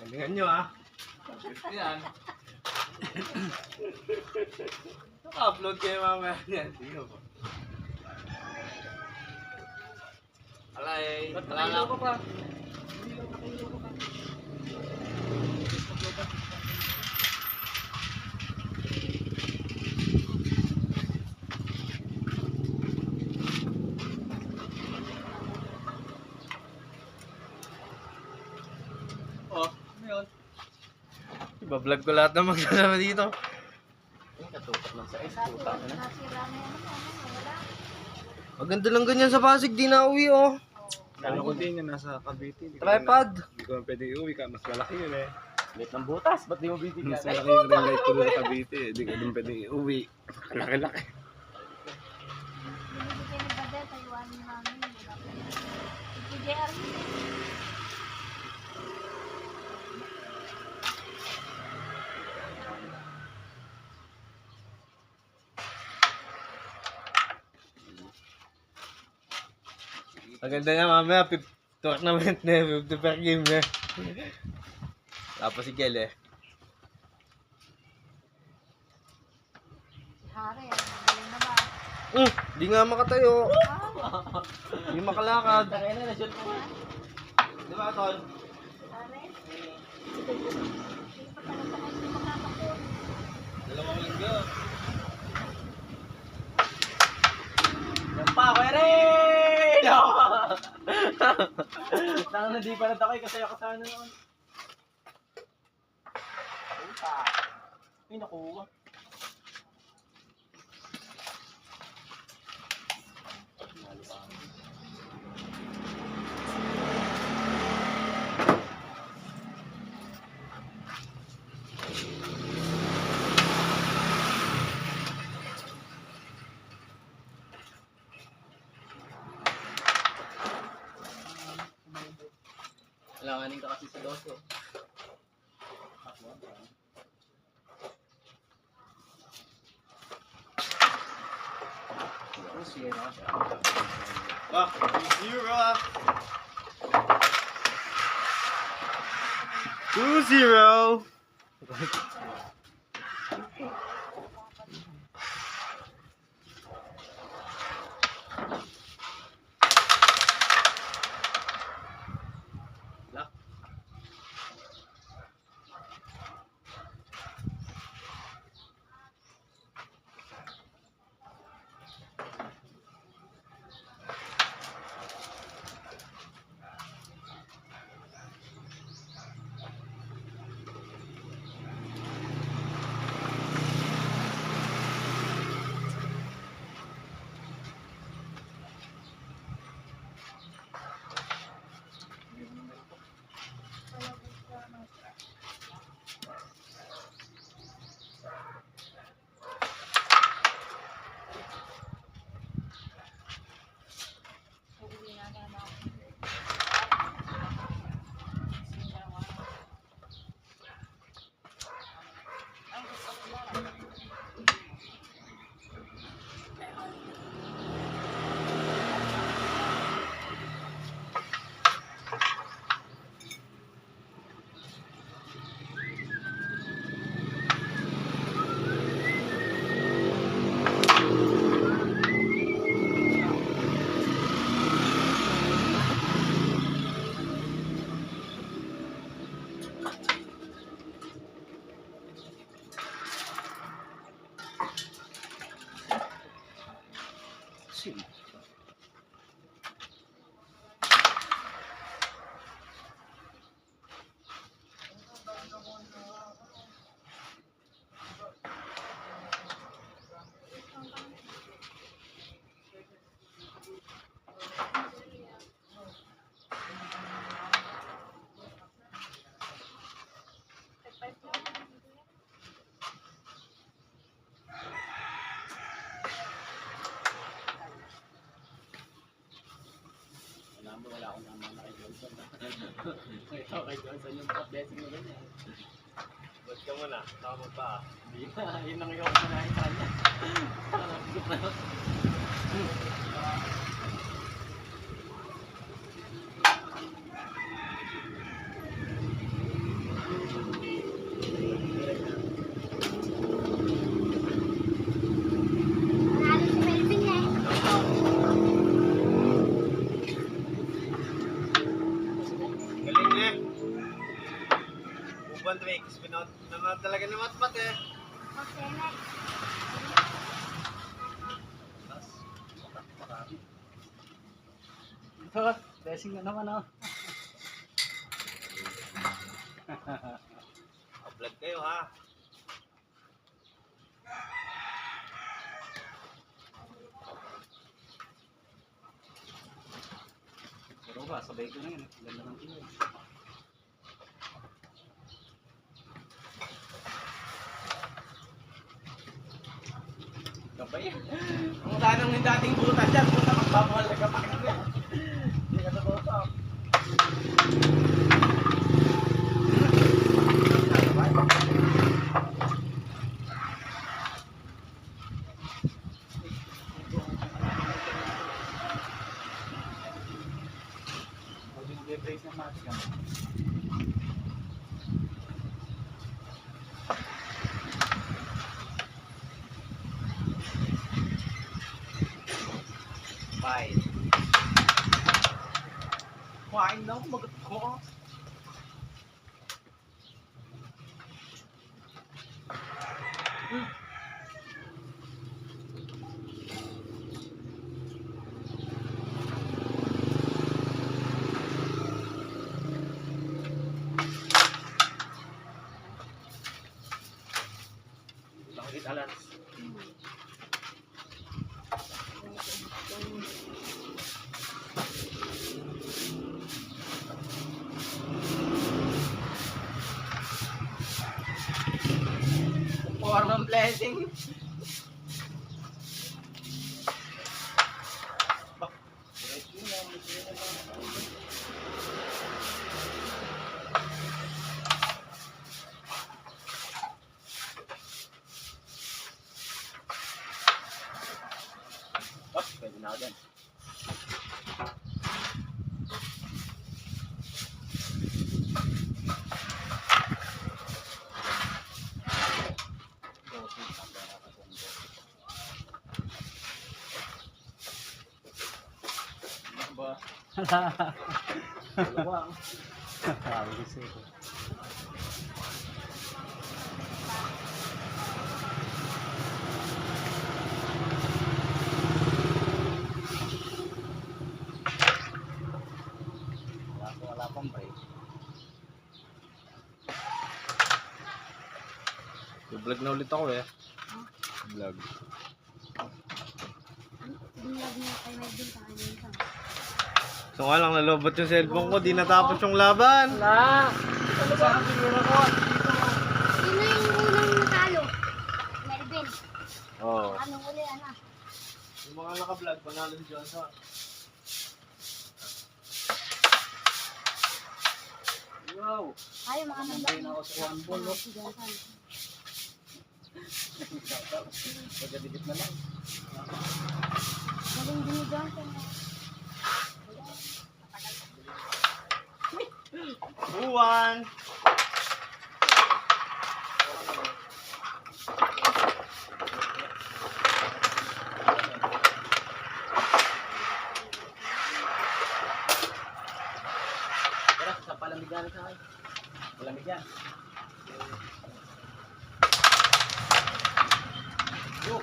Tingnan nyo ah. Yan. Naka-upload kayo mamaya yan. Tingnan po. Alay. Ba't Wala nakailaw na. ka pa? Oh. Ano yun? Iba-vlog ko lahat ng magkasama dito. Yung katutok lang sa ice, puta ka na. Nasira na yan. Wala. Maganda lang ganyan sa Pasig, di na uwi oh. Ano ko din yung nasa Cavite. Tripod. Hindi ko na pwede iuwi ka. Mas malaki yun eh. Lit ng butas, ba't di mo bibigyan? Mas malaki yung ring light ko doon sa Cavite. Hindi ko din pwede iuwi. Laki-laki. Binibigay ni Badet, ayuanin namin. Si JR yun. Maganda niya mamaya, tournament na 50 per game na. Tapos si Kel eh. Si Hari, magaling naman. Di nga makatayo. Di makalakad. Kaya na, na-shoot mo. Di ba, Tol? Si Hari. Hindi pa talaga hindi makakapun. Dalawang linggo. Yan pa, kuya rin! Tanga na di pa na takoy kasi ako sana naman. Puta. Ay, nakuha. Langanin ka kasi sa doso. Ah, 0 ah. 2-0. Wala akong naman na kay Johnson. Ito kay Johnson yung blessing mo rin eh. Ba't ka muna? Tama pa. Hindi na, yun lang yung kunahin sa kanya. ka na matpat eh. Magsenay. Ito, blessing na naman oh. Vlog kayo ha. Pero ba, sabay ko na yun. Ganda ng iyo. Kapay. Kung tanong yung dating butas dyan, puta magbabawal na kapag yan. Hindi ka totoo. Brace ng match ka. Bye. Kumain na ako, magat ko. Langit alas. Form of blessing. Oh, pwede na ako dyan. Ba? Dalawa. Sabi ko sa'yo. Wala pang break. Vlog na ulit ako eh. Vlog. Binlag niya kay Medvin sa kanya yun. So nga lang nalobot yung cellphone ko, di natapos yung laban. Wala! Ano ba ang siguro ko? Sino yung unang natalo? Melvin. Oo. Anong uli, ano? Yung mga naka-vlog, panalo si Johnson. Wow! Ay, yung mga Nandun nag-vlog na ako sa one ball, no? Si Johnson. Pagkadikit na lang. Galing din ni Johnson. Buwan! Tara, sa palamig na sa akin. Palamig yan. Go!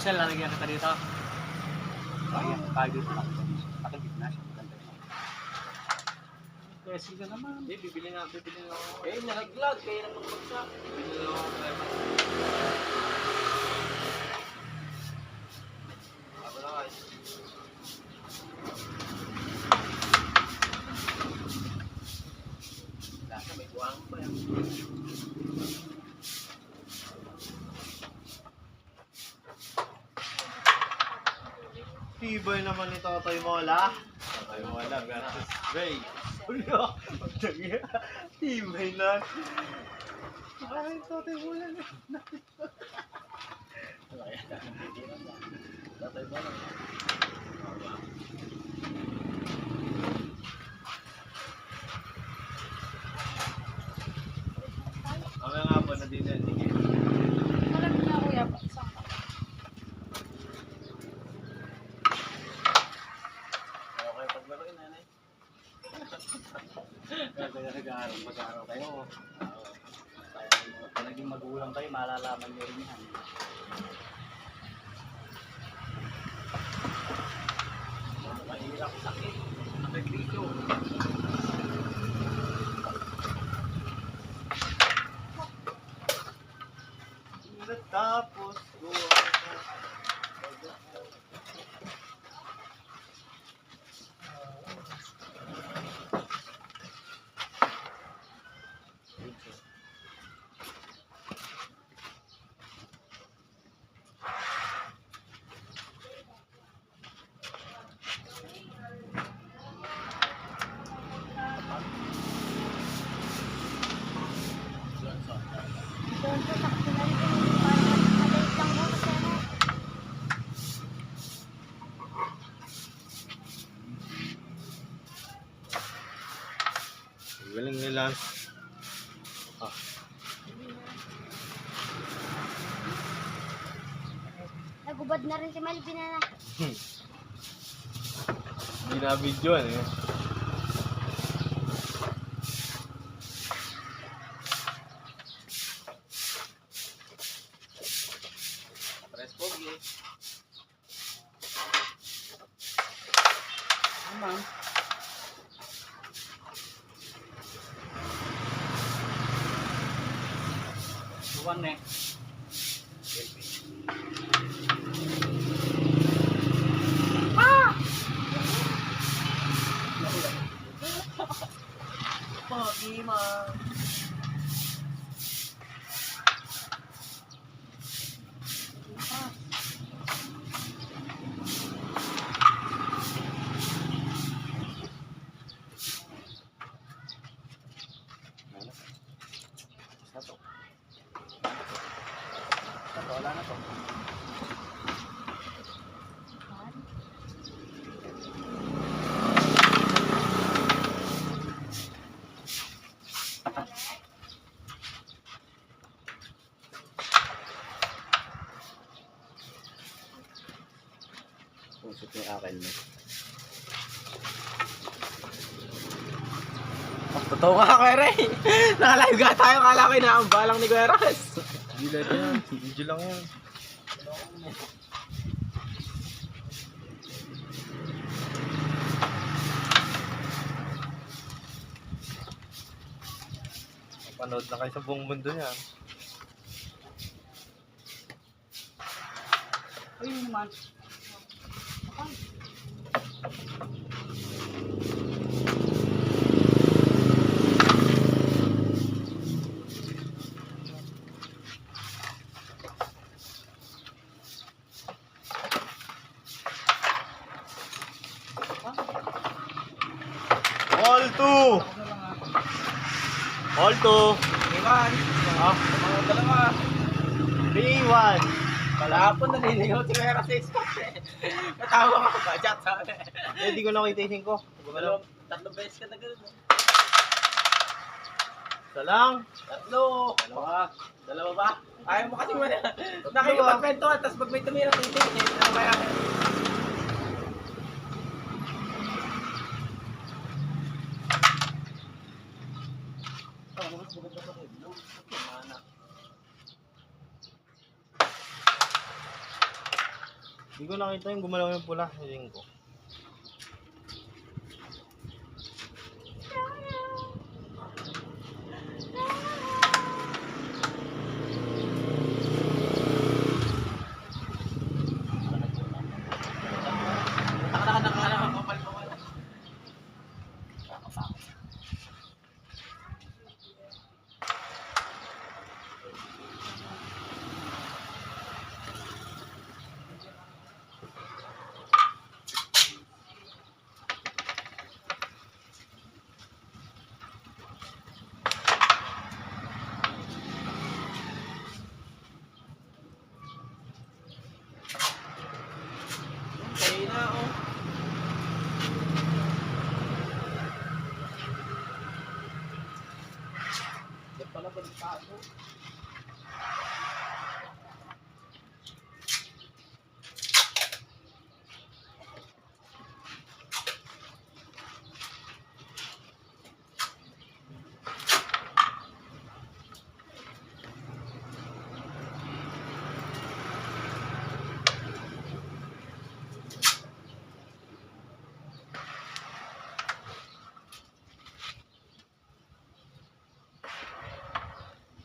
Sel, lalagyan kita dito. Ayan, tayo dito lang. Nakagit na siya. Maganda yun. Blessing ka naman. Hindi, bibili na ako. Eh, nalaglag. Kaya naman pagsak. Bibili na ako. Ako na guys. Lasa, may buwang pa yan. Tibay naman ito, Toy Mola. Toy Mola versus Ray. Ulo. Tibay na. Ay, tote mo lang. Tatay mo lang. Mamaya nga po na din yan. Sige. Marami na kuya pa. Isang pa. Ayaw kayo paglaruin, nanay. Mag-aaral kayo. Kung naging magulang kayo, malalaman nyo rin yan. Mahirap sakit. Sakripisyo. Tapos ko. Doon po, takbo na rin po. Parang maliit lang po kasi ano. Galing nila. Nagubad na rin si Melvin na. Hindi na video eh. Press pogi. Ma'am. Buwan eh. Pogi, ma'am. Wala na to. Pusot yung akin mo. Totoo nga, Kuya Ray. Nakalive nga tayo. Kala ko inaambalang ni Kuya Ras. Hindi lang yan. Video lang yan. Panood na kayo sa buong mundo niyan. Ayun naman. All 2! All 2! Iwan. Ah, Mga dalawa. 3-1! Kalahapon naliligaw si Kuya Ras sa Scott eh. Natawa ka ba? Chat sa akin. Eh, di ko nakita yung 5. Tatlong beses ka na gano'n. Isa lang. Tatlo. Dalawa ba? Ayaw mo kasi wala. Nakikipagkwentuhan, tapos pag may tumira, titigil. Ano ba yan? Mas maganda pa rin. Mana. Di ko nakita yung gumalaw yung pula. Hiling ko. Mahina oh. Yan pala ba ng taso?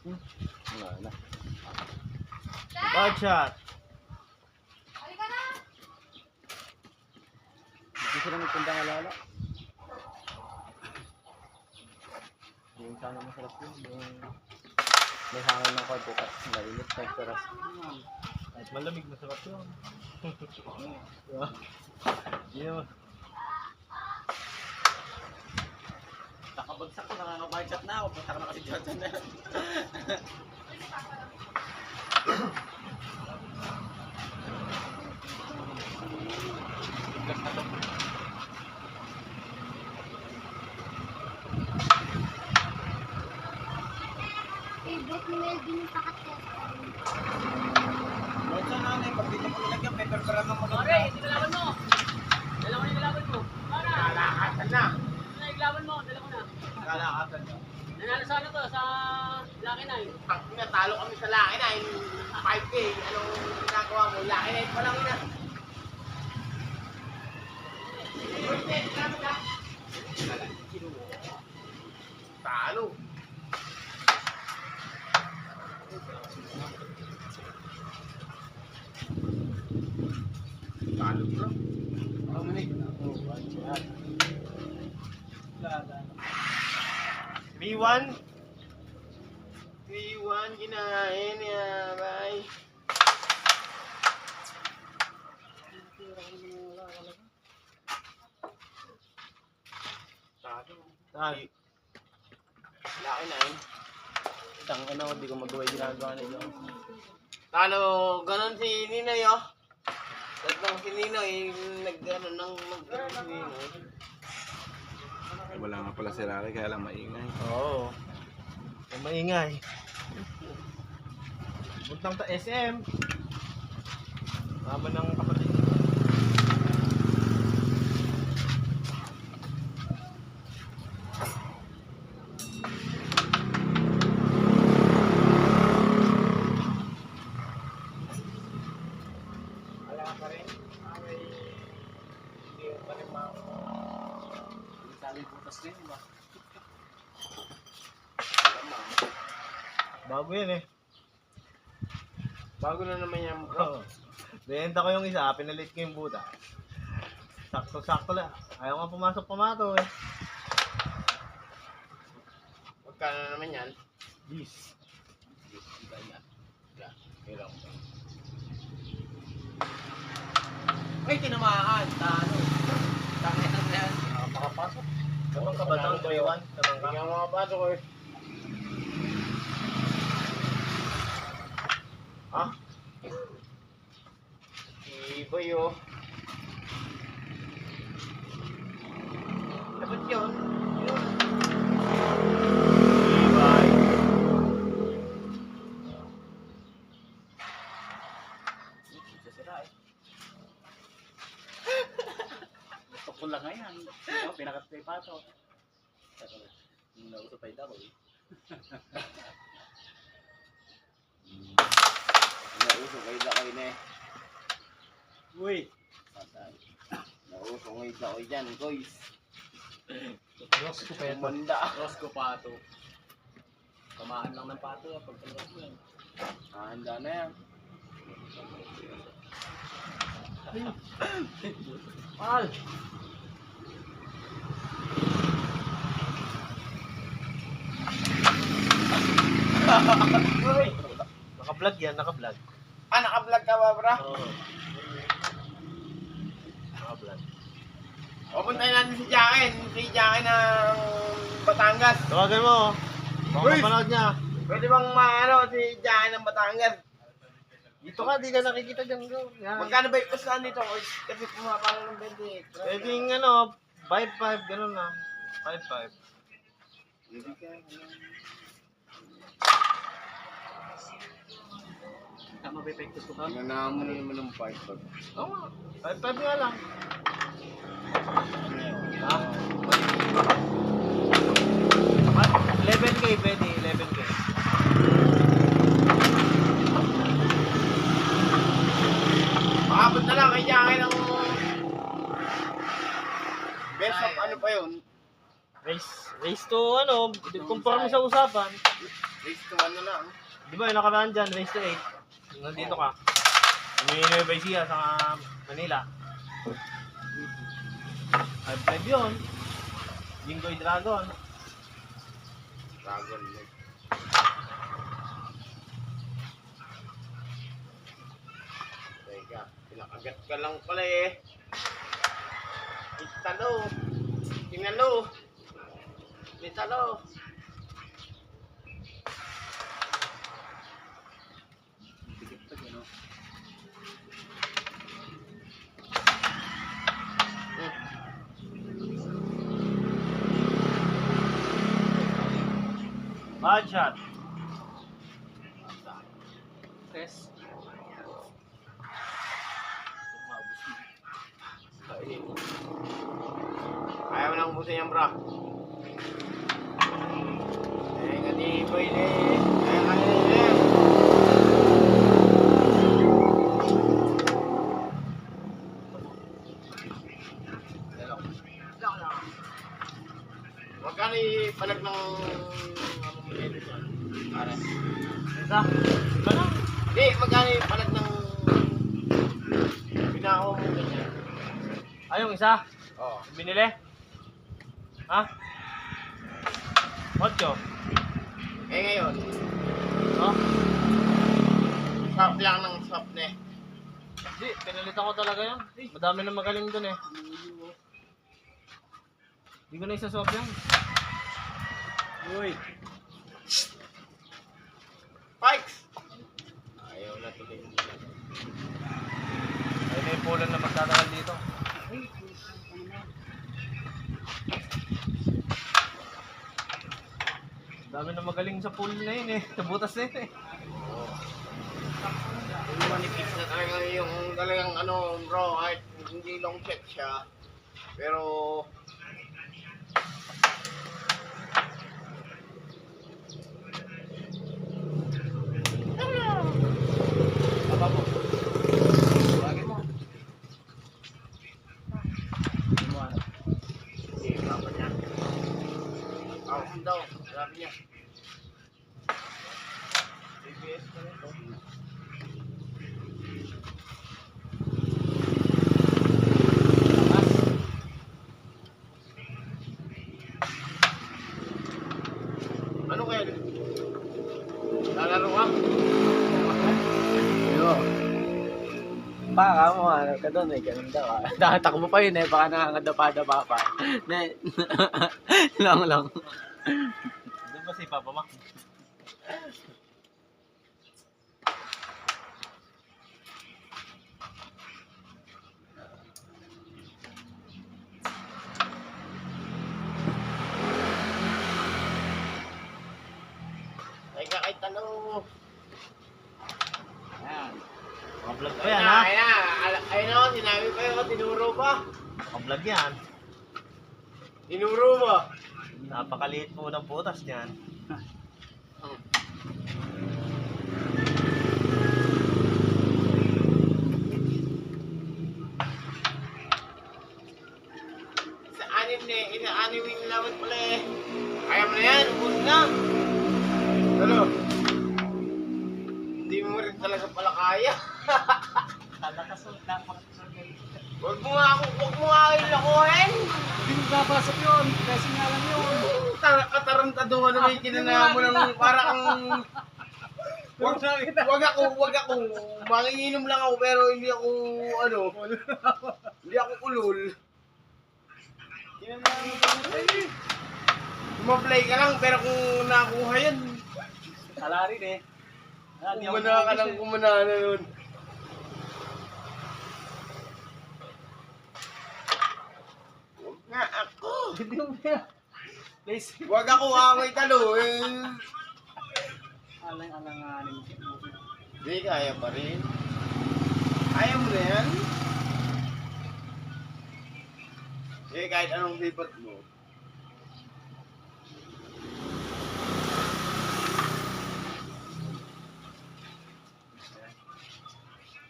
Wala na. Bad shot. Halika na! Hindi sila magpunta ng lala. Yung sana masarap yun. Yung may hangin ng konti at mainit na peras. Kahit malamig, masarap yun. Diba? Yun. Nakabagsak ko, nakakabagsak na ako. Punta ka na kasi Johnson na. Favorite ni Melvin yung pakat-ket. Johnson na ano pag dito mo nilagyan, pepper para nang maganda. Pare, hindi kalaban mo. Dala ko na yung kalaban mo. Para. Lalakatan na. Ano yung kalaban mo? Dala ko na. Lalakatan na. Nanalo sa ano to? Sa Lucky Nine. Pag natalo kami sa Lucky Nine, 5K, anong ginagawa mo? Lucky Nine pa lang ina. Talo. Talo bro. Dominic. Oh, one shot. 3-1. 3-1 kinain niya, bye. Ay, Lucky Nine. Tang ano, hindi ko magawa yung ginagawa nila. Talo, ganon si Ninoy oh. Tatlong si Ninoy, nag-ano nang si Ninoy. Wala nga pala si Rari, kaya lang maingay. oo. Ang maingay. Buntang ta SM. Mama ng kapatid. Wala pa rin. Ay, hindi pa rin sabi butas din ba? Bago yan eh. Bago na naman yan bro. Oo. Benta ko yung isa, pinalit ko yung buta. Sakto-sakto lang. Ayaw nga pumasok pamato eh. Magkano na naman yan? Bis. Ay, tinamaan. Talo. Tangin na yan. Makapasok. Ganun ka ba ng 3-1? Ganun ka? Hindi nga makapasok eh. Ha? Iboy oh. Dapat yun. Yun. Bye. Sasira eh. Gusto ko lang ngayon. Pinakatay pa ito. Yung nauso pa yung double. Nauso kayo na kayo na eh. Uy. Nauso ngayon na kayo dyan, guys. Ross ko pa yan. Manda. Rosco pato. Kamaan lang ng pato pag talabas mo yan. Handa na yan. Al. Uy. Naka-vlog yan, naka-vlog. Ah, naka-vlog ka ba, bro? Oo. Naka-vlog. Pupuntahin natin si Jackie. Si Jackie ng Batangas. Tawagan mo. Baka Uy. mapanood niya. Pwede bang maano si Jackie ng Batangas? Dito ka, di ka nakikita dyan, bro. Yan. Magkano ba yung usahan dito? Kasi pumapalo ng 20. Pwede yung ano, 5-5, ganun na. 5-5. Tama ba epektos ko ka? Tinanahan mo na naman ng 5 pag. Oo nga. 5-5 nga lang. Ha? 11K, pwede. 11K. Makapot na lang, kaya akin ang best of ano pa yun? Race to ano, kumpara mo sa usapan. Race to ano lang. Di ba yung nakaraan dyan, race to 8. Nandito ka. May by siya sa Manila. 5-5 yun. Jinggoy Dragon. Dragon Lake. Teka, pinakagat ka lang pala eh. Italo. Tinalo. Italo. Dikit pa gano. Bad shot. Tres. Ayaw mo nang ubusin yan, bro. Eh, katiboy na eh. Kaya kanina eh. Magkano ipalag ng ano mo dito dyan? Para. Isa? Iba lang. Hindi, magkano ipalag ng pinako mo ganyan? Ay, yung isa? Oo. Binili? Ha? 8. Eh ngayon, No? swap lang ng swap na eh. Hindi, pinalitan ko talaga yan. Madami na magaling dun eh. Hindi ko na isaswap yan. Uy. Pikes! Ayaw na tuloy. Ay, may pulan na magtatagal dito. Dami na magaling sa pool na yun eh. Sa butas na yun eh. Yung manipis na talaga yung talagang ano bro, kahit hindi long shot siya. Pero Baba mo. Bagay mo. Hindi mo ano. hindi dapat niya. Daw, sabi niya. CBS pa rin to. Ano kaya? Lalaro ka? Yo. Baka mo ano ka doon eh, ganun daw. Nakatakbo pa yun eh, baka nakakadapa-dapa pa. Lang. Doon ba si Papa Mac? Ay kahit ano. Ayan. Naka-vlog pa yan ha? Ayun ako, sinabi pa yun, tinuro pa. Naka-vlog yan. Tinuro mo. Napakaliit po ng butas niyan. Isa-anim yung laban pala eh. Kaya mo na yan, ubus na. Ano? Hindi mo rin talaga pala kaya. Huwag mo nga kayo lakuhin. Hindi mo babasok yun, kasi nga lang yun. Katarantaduhan na may kinana mo ng parang wag ako. Manginginom lang ako pero hindi ako hindi ako ulol. Kumaplay ka lang pero kung nakuha yan, Kala rin eh. kumana ka lang kumana na nun. Bakit yung please? Huwag ako away talo eh. Alang-alanganin. Hindi, kaya pa rin. Kaya mo na yan. Eh, kahit anong lipat mo.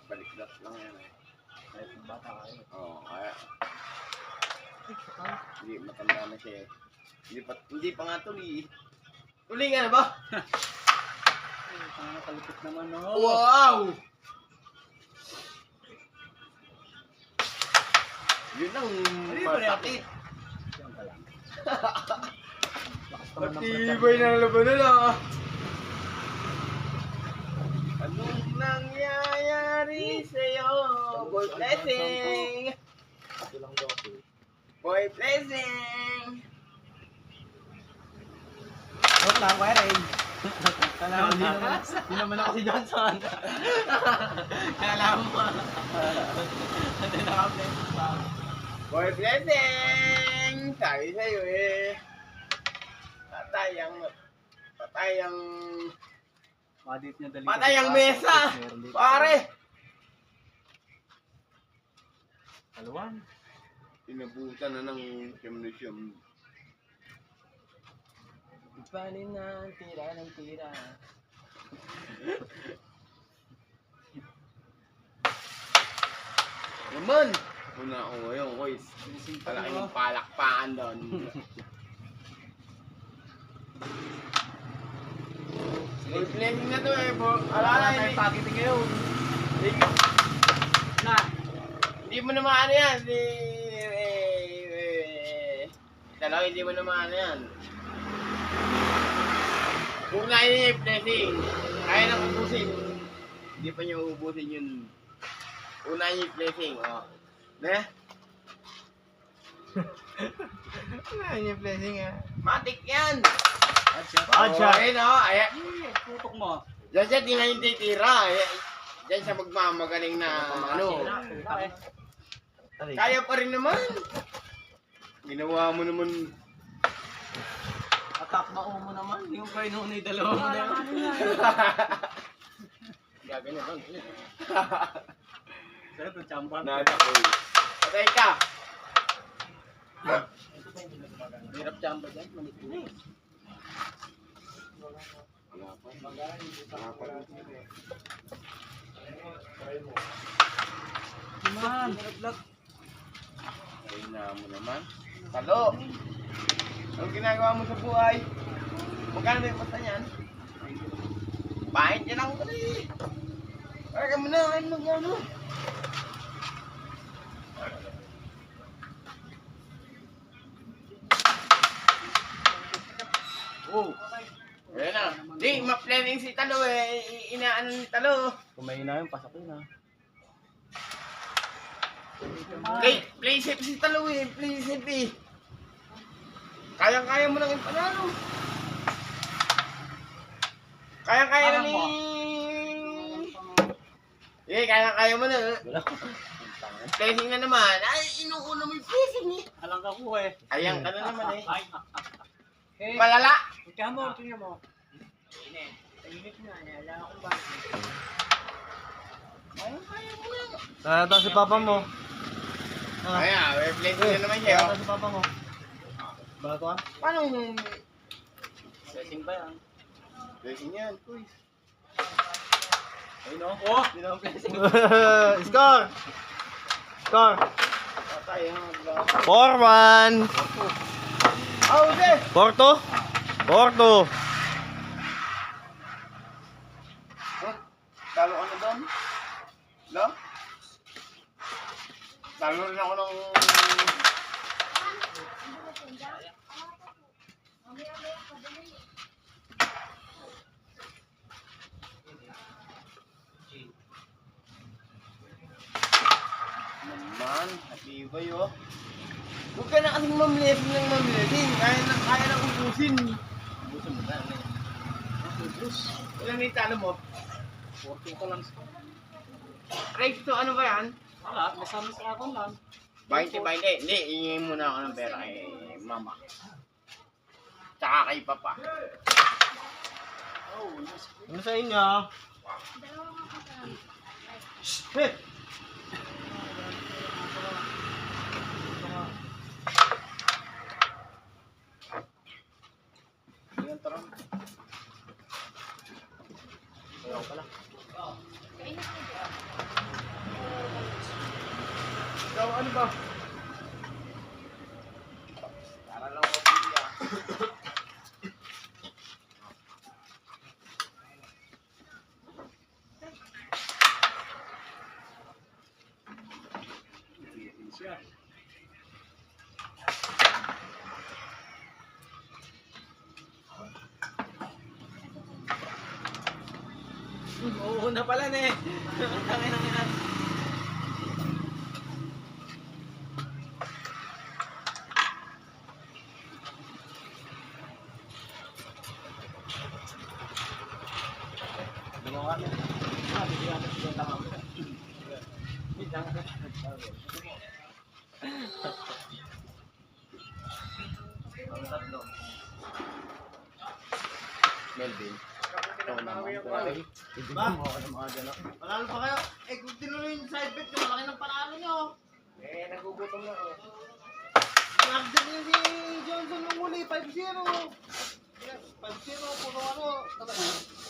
Balik-lap lang yan eh. Kahit bata kayo. Oo, kaya. Hindi, matanda na siya eh. Hindi pa nga tuli. Tuli nga na ba? Kalipit naman, no? Wow! Yun ang masakit. Yan ka lang. Matibay ng labanan ah. Anong nangyayari sa'yo? Boy blessing! Ito lang daw ako. Boy blessing! Huwag lang, Kuya Ray. Kala mo, di naman ako si Johnson. Kala mo. Hindi naka-blessing pa. Boy blessing! Sabi sa'yo eh. Patayang Madit niya dali. patayang mesa! Pare! Kaluan. Inabutan na ng siyam. Ipanin na, tira ng tira. Naman! Una ako ngayon, boys. Malaking palakpakan doon. Boy blessing na to eh. Alala, Tayong pakitin ngayon. Na. hindi mo naman ano yan. Dalaw, hindi mo naman ano yan. Kung na niya yung blessing, kaya nang ubusin. Hindi pa niya ubusin yun. Una niya yung blessing, oh. Ne? Una niya yung blessing, ah. Matik yan! Adshot. Ayun, oh. Ayan. Tutok mo. Diyan siya, di nga yung titira. Diyan siya magmamagaling na ano. Kaya pa rin naman. Ginawa mo naman. Atak mo naman. Yung kayo noon ay dalawa mo na yun. Gaganyan lang. Sa'yo ito, champan. Nada ko. Patay ka. Hirap champan dyan. Manipuli. Wala pa. Wala pa rin. Man. Ayun na mo naman. Talo. Anong ginagawa mo sa buhay? Magkano ba yung pasta niyan? Pahit yan ako kasi. Kaya ka muna, kain mo ano. Oh. Ayan na. Di, ma-planning si Talo eh. Inaano ni Talo. Kumain na yun, pasok yun ha. Play safe si Talo eh. Play safe eh. Kayang-kaya mo lang yung panalo. Kayang-kaya na ni... Eh, kayang-kaya mo na. Wala ko. Blessing na naman. Ay, inuuna mo yung blessing eh. Alang ka ko eh. Ayang ka na naman eh. Eh, Malala. ikaw mo, tingnan mo. Init na, wala akong bakit. Kayang-kaya mo lang. Ito si papa mo. Ayan, may blessing na naman siya. Ito si papa mo. Bago ka? Paano? Blessing ba yan? Blessing yan. Uy. Ayun o. Oh! Hindi naman blessing. Score! Score! Patay ha. 4-1! Oh, okay. 4-2? 4-2! Talo ka na doon? No? Talo rin ako ng... Naman, hatibay oh. Huwag ka na kasing mamlesing ng mamlesing. Kaya na ubusin. Buso mo na. Ilan na yung talo mo? 14 ko lang. Rex, to ano ba yan? Wala, nasama sa akong lang. 20. Hindi, hingin muna ako ng pera kay mama. Tsaka kay papa. Ano sa inyo? Dalawa nga po sa Hey! Yung tarong. Ayaw pala. kainit ko dyan. Ikaw, ano ba? Para lang ako pila. Oo na pala na eh. Tangin na yan. Melvin. Ikaw naman. Panalo pa kayo? Eh, kung tinuloy yung side bet, yung malaki ng panalo nyo. Eh, nagugutom na ako. Nagdan niya si Johnson nung huli, 5-0. 5-0, puro ano.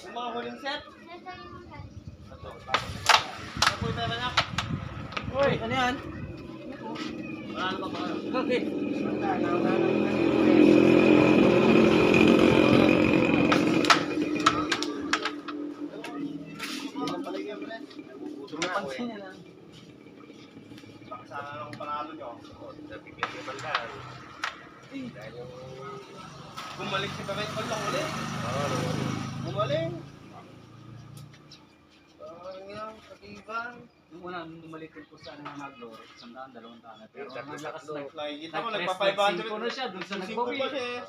Yung mga huling set. Nasa yung guys. Ano po yung pera niya? Uy, ano yan? Panalo pa kayo? Okay. Nagugutom na ako Pansin eh. niya lang. Baka sana lang panalo nyo. Nabigyan niya man lang. Dahil yung... Bumalik si Pabet Paul lang ulit. Oo, Bumalik. Parang yan, katiban. Yung una, nung bumalik ko sa ano Maglor, 100, 200. Pero Yung ang lakas tatlo. na. Nakikita mo, Nag-3-5 nagpa-500. na siya, dun sa Singko nagbawi. pa siya eh.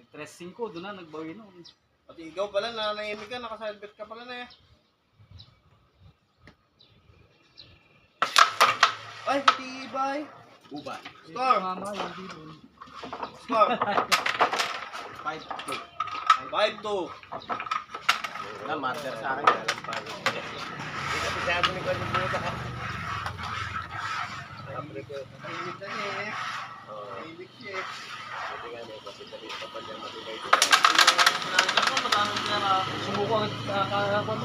Nag-3-5, doon na nagbawi noon. Pati ikaw pala, nanahimik ka, naka-sidebet ka pala na eh. Ay, katibay. Uban. Score! Mama, yung dito. Score! 5-2. 5-2. Na, master sa akin. Alam pa. Hindi kasi sabi ni Kwan yung puta ka. Tahimik na niya eh. Oo. Tahimik siya eh. Hindi nga niya kasi sabi ka pa niya matibay ko. Nandiyan ko, magkano pera. Sumuko ang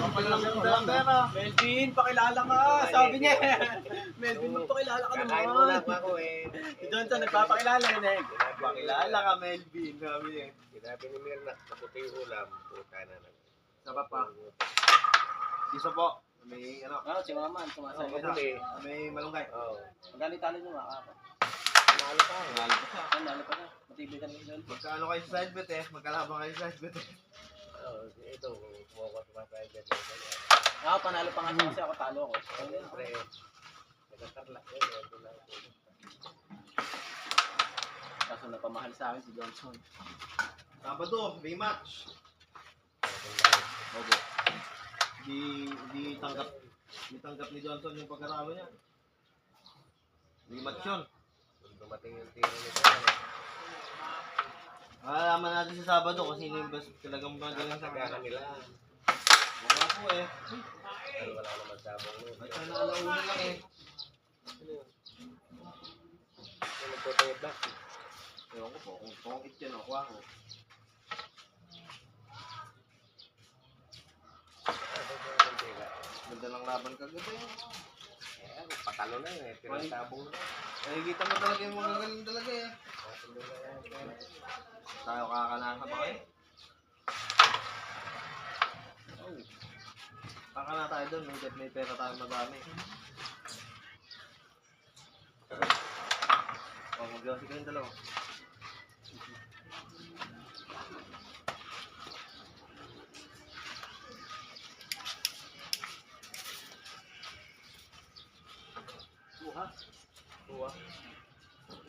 Kapal lang yung dalang pera. Melvin, pakilala ka! Sabi niya! Melvin, magpakilala ka Kakain muna naman! ako eh. Si Johnson, nagpapakilala yun eh. Pakilala ka, Melvin. Sabi niya. Sinabi ni Mirna, kaputi yung ulam. Puta na lang. Saba pa. Isa po. May ano. Oo, si Mama, sumasabi Isa. May malunggay. Oo. Magalitalo niyo nga ako. Nalo pa. Nalo pa siya. Nalo pa na. Matibay ka na yun. Magkano kayo sa sidebet eh? Magkalabang kayo sa sidebet eh. Oo. Ito, kumuha ko sumasaya dyan. Ako, panalo pa nga siya kasi ako talo ko. Siyempre, nagkakarlak yun. Ito lang. Kaso napamahal sa akin si Johnson. Sabado, rematch. Opo. Di tanggap ni Johnson yung pagkarami niya. Rematch yun. Kung dumating yung tiro nito, Malalaman natin sa Sabado kung sino yung best talagang magaling sa nagkakaroon kanya. nila. Wala po eh. Pero wala naman sabong nun. Ay, sana alauna lang eh. Yung nagtutungod na. Ewan ko po, kung pangit yan ako ako. Ganda ng laban kagabi. Eh, patalo na yun eh. Pero sabong na. Nakikita mo talaga yung magagaling talaga eh. Tayo kakanasa ba kayo? Oh. Taka na tayo doon, may pera tayo madami. Oh, mag-gawin kayong dalawa. Buha. Buwa.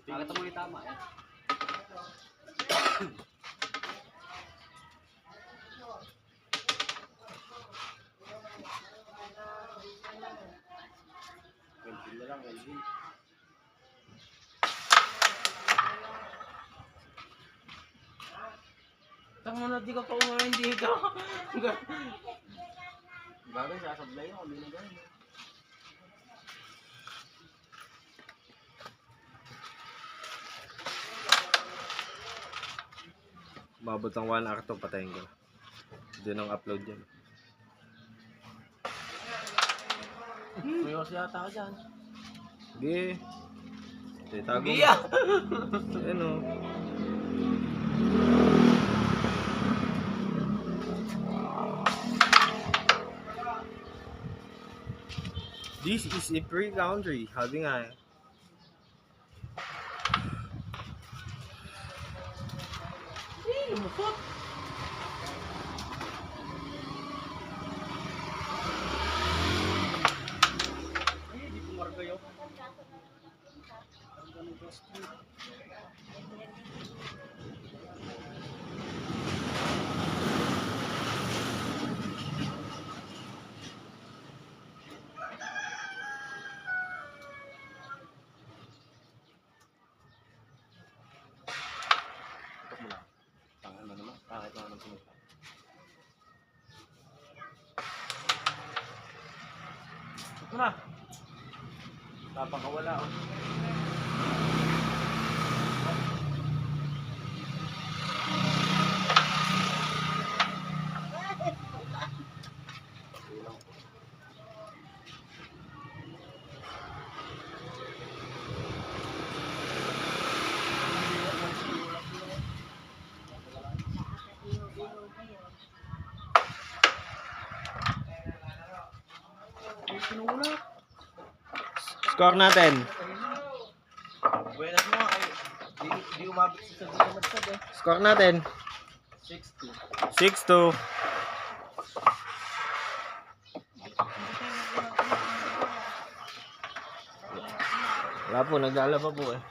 Nakita mo yung tama eh. Melvin na lang, Melvin. Tama na, di ka pa umain dito. Bagay, sasablay ako, hindi na gano'n. Mabot ang 1 hour to, patayin ko. Doon ang upload yan. May oras yata ka dyan. Sige. Tago. Sige ah! Ayan o. This is a free country. Sabi nga eh. Lumupot! Tangan na naman. Kahit naman ang sumita. Ito na. Tapang kawala oh. Score natin. Buenas mo ay di umabot sa madsad eh. Score natin. 6-2. 6-2. Wala po, nagdala pa po eh.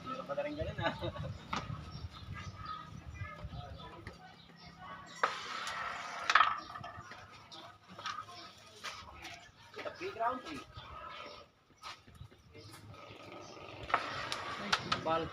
Meron pa na rin ganun ah. Playground 3. Ball.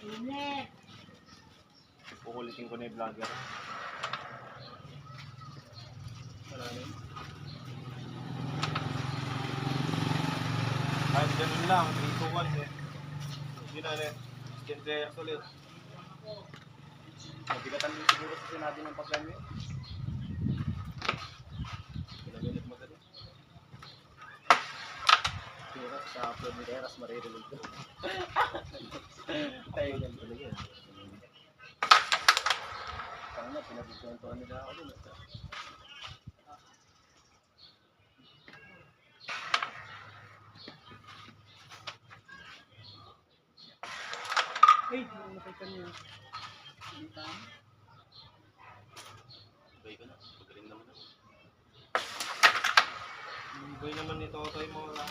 Init. Kukulitin ko na yung vlogger. Wala na yun. Kahit ganun lang, 3-2-1 eh. Hindi na rin. Kente ulit. Mabigatan din siguro sa sinabi ng paglan yun. Pinaminit mo dali. Pero sa upload ni Eras, maririnig ko. Tayo yan talaga yan. Tanga na, pinagkwentuhan nila ako din. Hey, nakita niyo. Bay ko na, pagaling naman ako. Boy naman ni Totoy mo lang.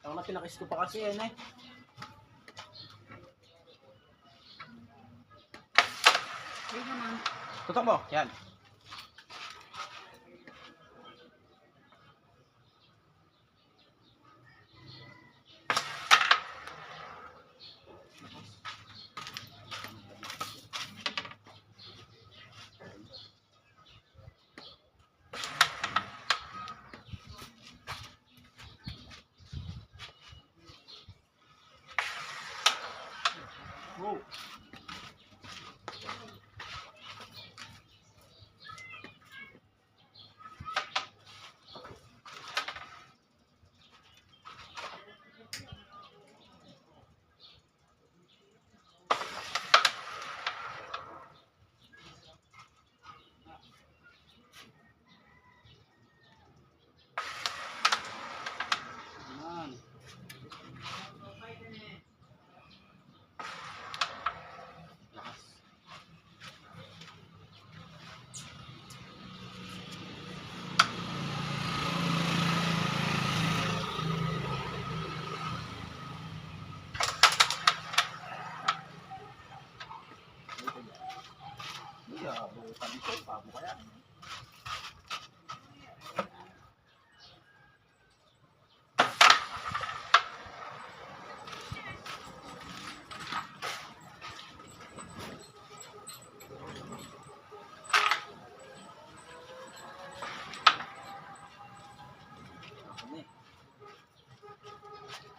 Ako na pinakis ko pa kasi yan eh. Ayun naman. Tutok mo, yan. Bukan ito, pamo kaya.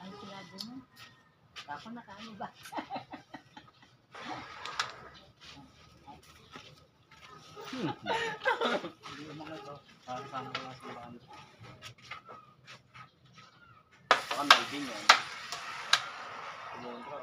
Ang sigado mo. Ako nakaano ba? Hindi naman ito. Kasama ko lang sa bahan. Baka Melvin yan. Kumontra.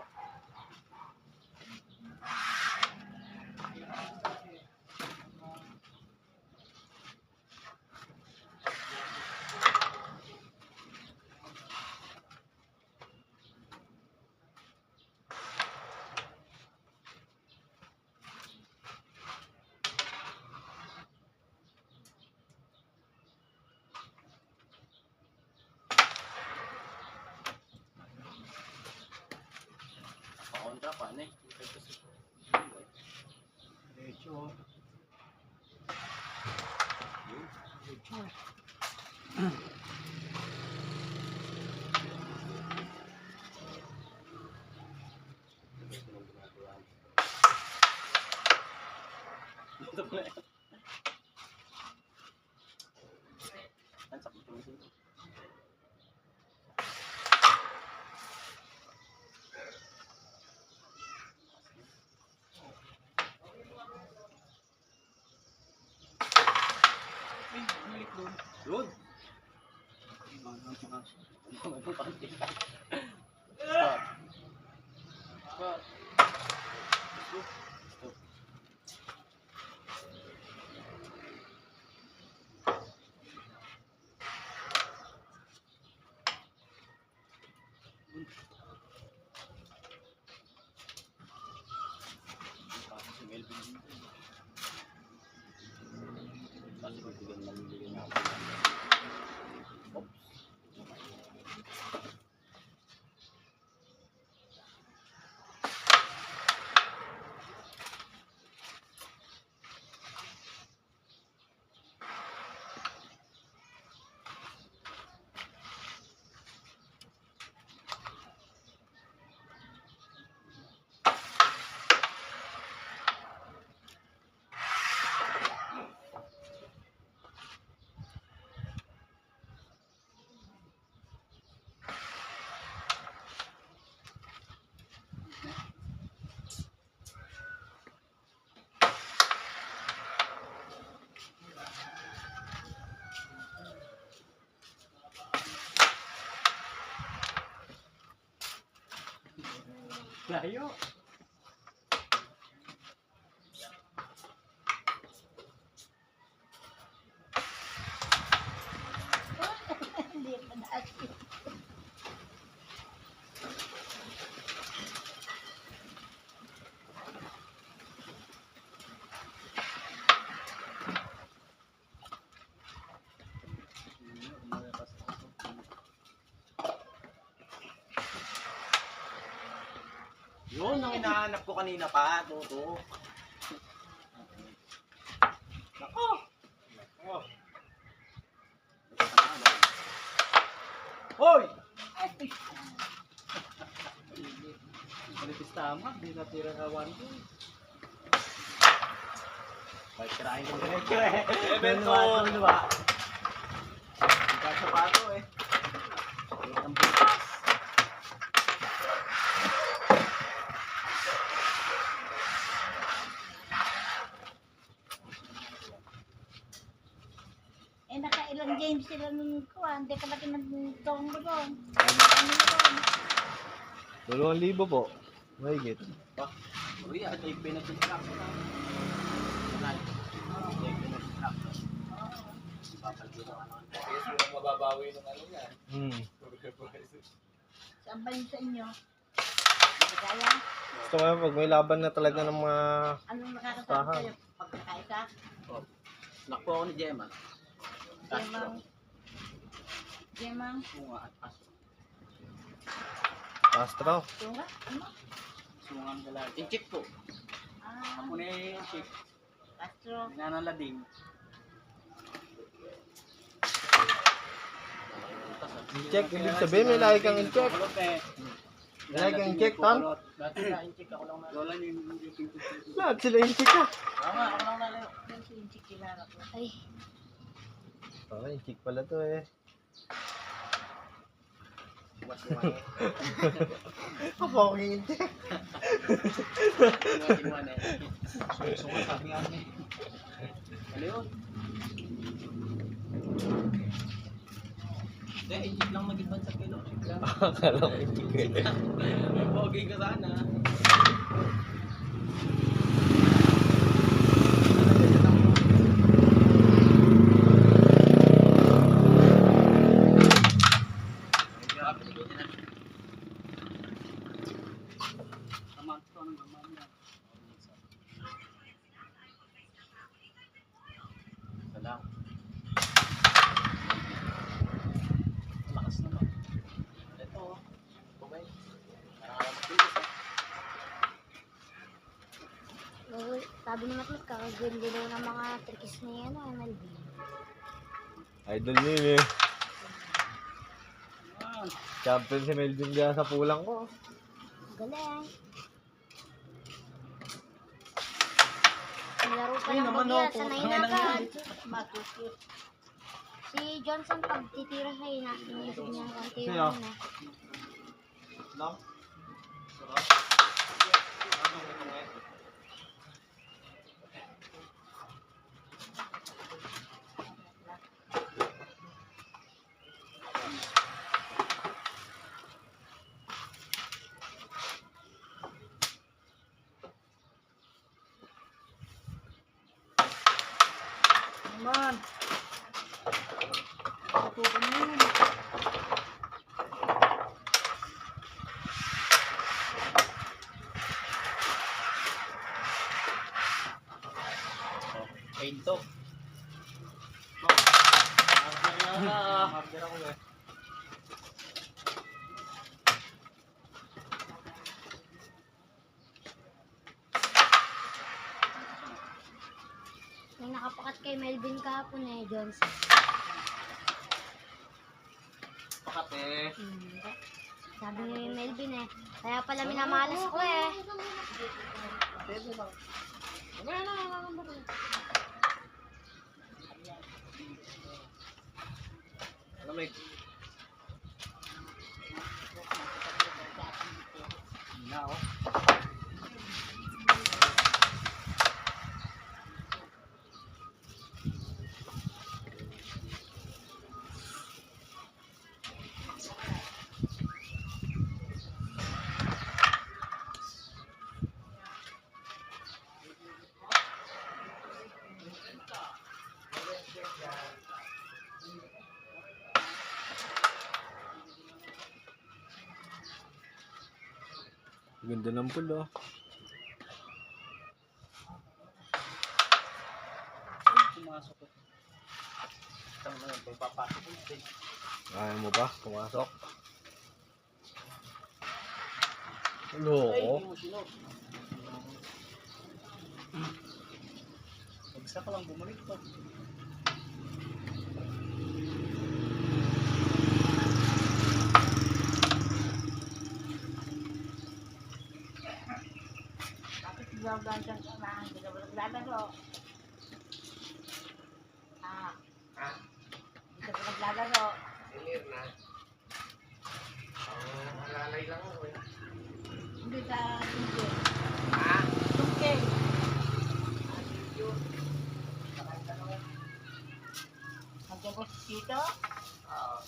Pakontra pa, ne? Diretso. Diretso. Ito pala yan. Ang sakit mo dito. Ay, balik doon. Yun! Spot. Si Melvin dito. Kasi bibigyan natin. Oops. Layo. Hindi pa natin. Yun ang hinahanap ko kanina pa, Toto. Nako! Nako! Hoy! Ay, Manipis tama, di natira ka 1-2. Pagkirahin ko Diretso eh. Evento! Dalawa. Kasapato eh. Ang bukas. eh, nakailang games sila nung kuwan. Hindi ka ba tinagtong mo doon? Ano mo doon? 2,000 po. Mahigit. Uy, at ay pinag-subtract ko na. Ay, pinag-subtract ko. Papalito ka naman. Kasi yung mababawi ng ano niya. Saan ba yun sa inyo? Kaya, Gusto ko pag may laban na talaga ng mga... anong nakakasama Tahan. kayo? Pagkakaisa? Nakpo ako ni Gemma. Gemang. Gemang. Sunga at aso. Astro. Tunga? Ano? Sunga ang dalaga. Yung chick ko. Ah, Ako na yung chick. Castro. Nanaladim. I-check, ibig sabihin may lagi kang i-check. Kulot eh. May lagi kang i-check, Ton. Dati na in-check ako lang na. Lola niyo yung Lahat sila i-check ka. Tama, ako lang nalayo. Yung sinchik kilala ko. Ay, Oh, i-check pala to eh. Iwas-iwan eh. Ako ako i-check. Iwas-iwan eh. Sungat sabi nga niya. Ano yun? Hindi, i-check lang mag-ibang sa kilo. Check lang. Akala ko i-check eh. May pogi ka sana. Salang. Lakas naman. Ito, bumay. Parang alam ko dito. sabi ni Matmat, kakaganda daw ng mga tricks ni MLB. Idol niya yun eh. Champion si Melvin dyan sa pulang ko. Galing. Nilaro pa Ayun ng naman, bagya, oh, sanay putang na ina ka. yun. Si Johnson pag titira sa ina, inisip niya ang konti Sino? yung na. Lang? Naman. Ito pa niyo. Ito. May nakapakat kay Melvin kahapon eh, Johnson. Pakate. Sabi ni Melvin eh, kaya pala minamalas ko eh. Lamig. Na oh. Ganda ng pool oh. Pumasok ko. Tama na, pagpapasok ko. Kaya mo pa, pumasok. Ay, Loko. hindi mo sino. Bagsak ka lang, bumalik pa. Bakit gagandang ka na? Hindi ka ba naglalaro? Hindi ka ba naglalaro? Clear na. Malalay lang ako eh. Hindi ka tungkol. Ha? Tungkol. Nandiyan ko dito? Oo.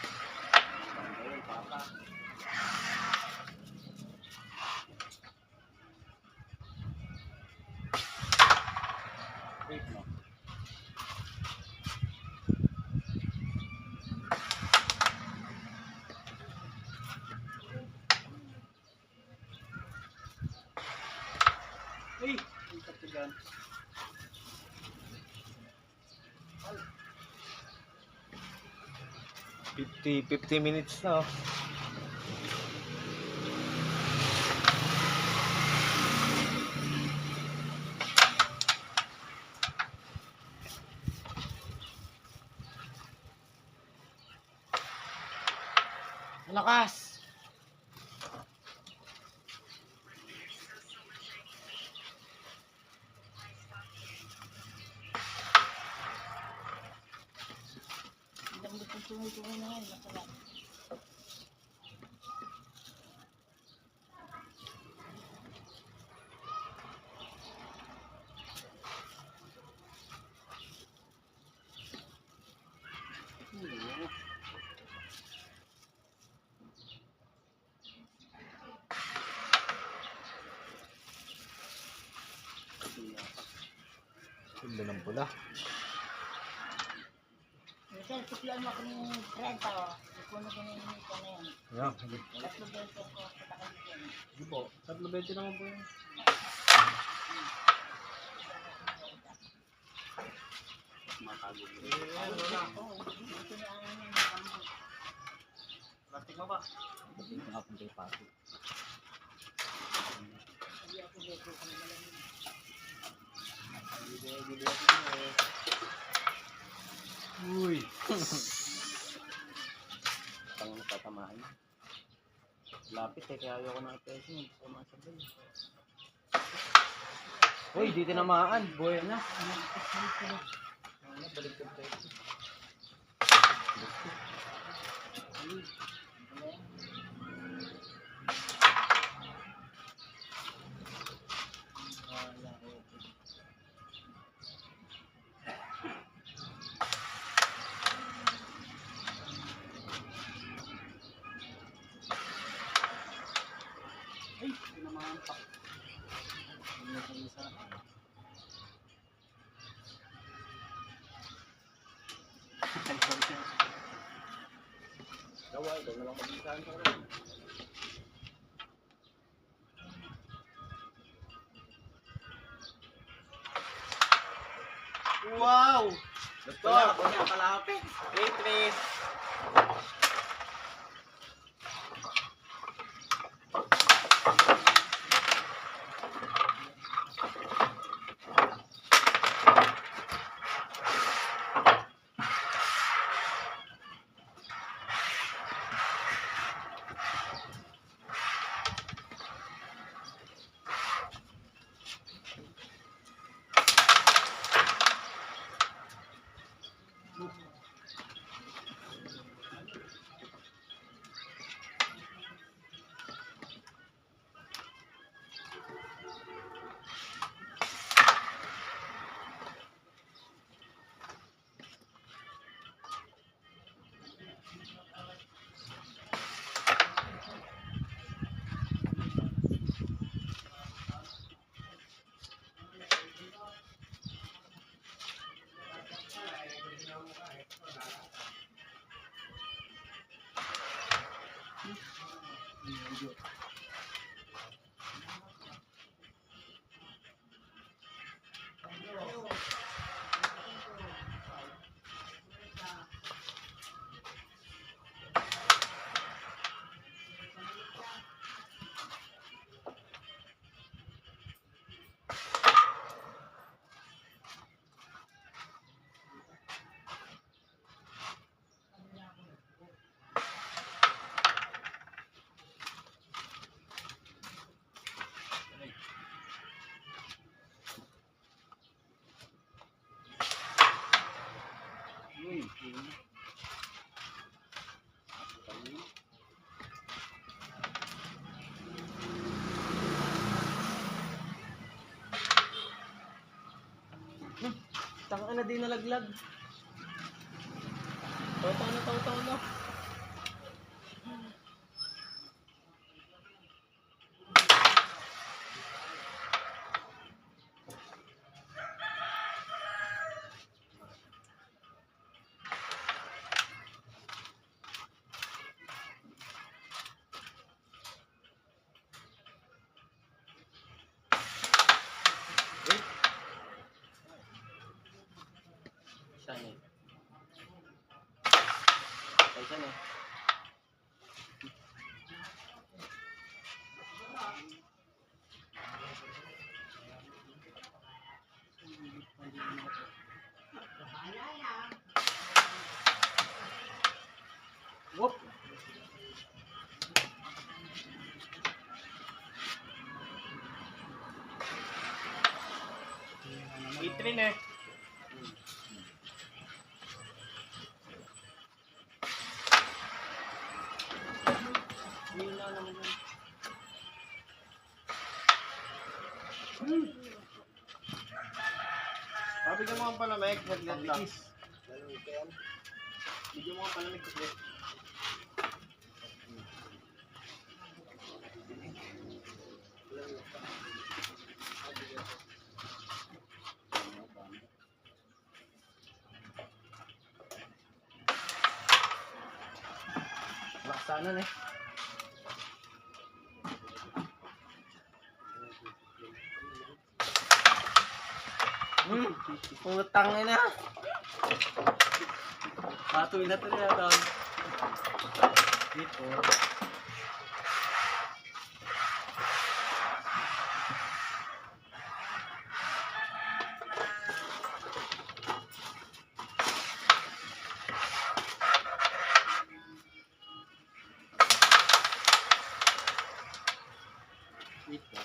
Ayun, papa. Wait mo. 50 minutes na, oh. Lakas! Ang dami kong tumutungo na ngayon. Masarap. Ganda ng pula. Sir, tuklaan mo ako ng 30. Ikuno ko na yung ito na yan. Yan. 3 beses ko sa takal yan. Hindi po. 3.20 naman po yun. Ito na ang nakamot. Plastic mo ba? Hindi ako dito kung malamig. Uy. Pang tatamahin. Lapit eh, kaya ayoko na ipesa yun. Sumasabay. Uy, di tinamaan. Buhay na. Baliktad tayo. Ay, tinamaan pa. Ano sa isa? Kaway, daw na lang mag-isahan sa rin. Wow! Doktor! Wala kalapit. Wait, please. Tanga na din nalaglag. Taw-taw na. Saan eh? Kaysa na. Whoop! Itrin eh. Bigyan mo ang palamig, saglit lang. Bigyan mo ang palamig, saglit. Laksanan eh. Putang ina. Patuloy na ito nila ito. Dito. Dito.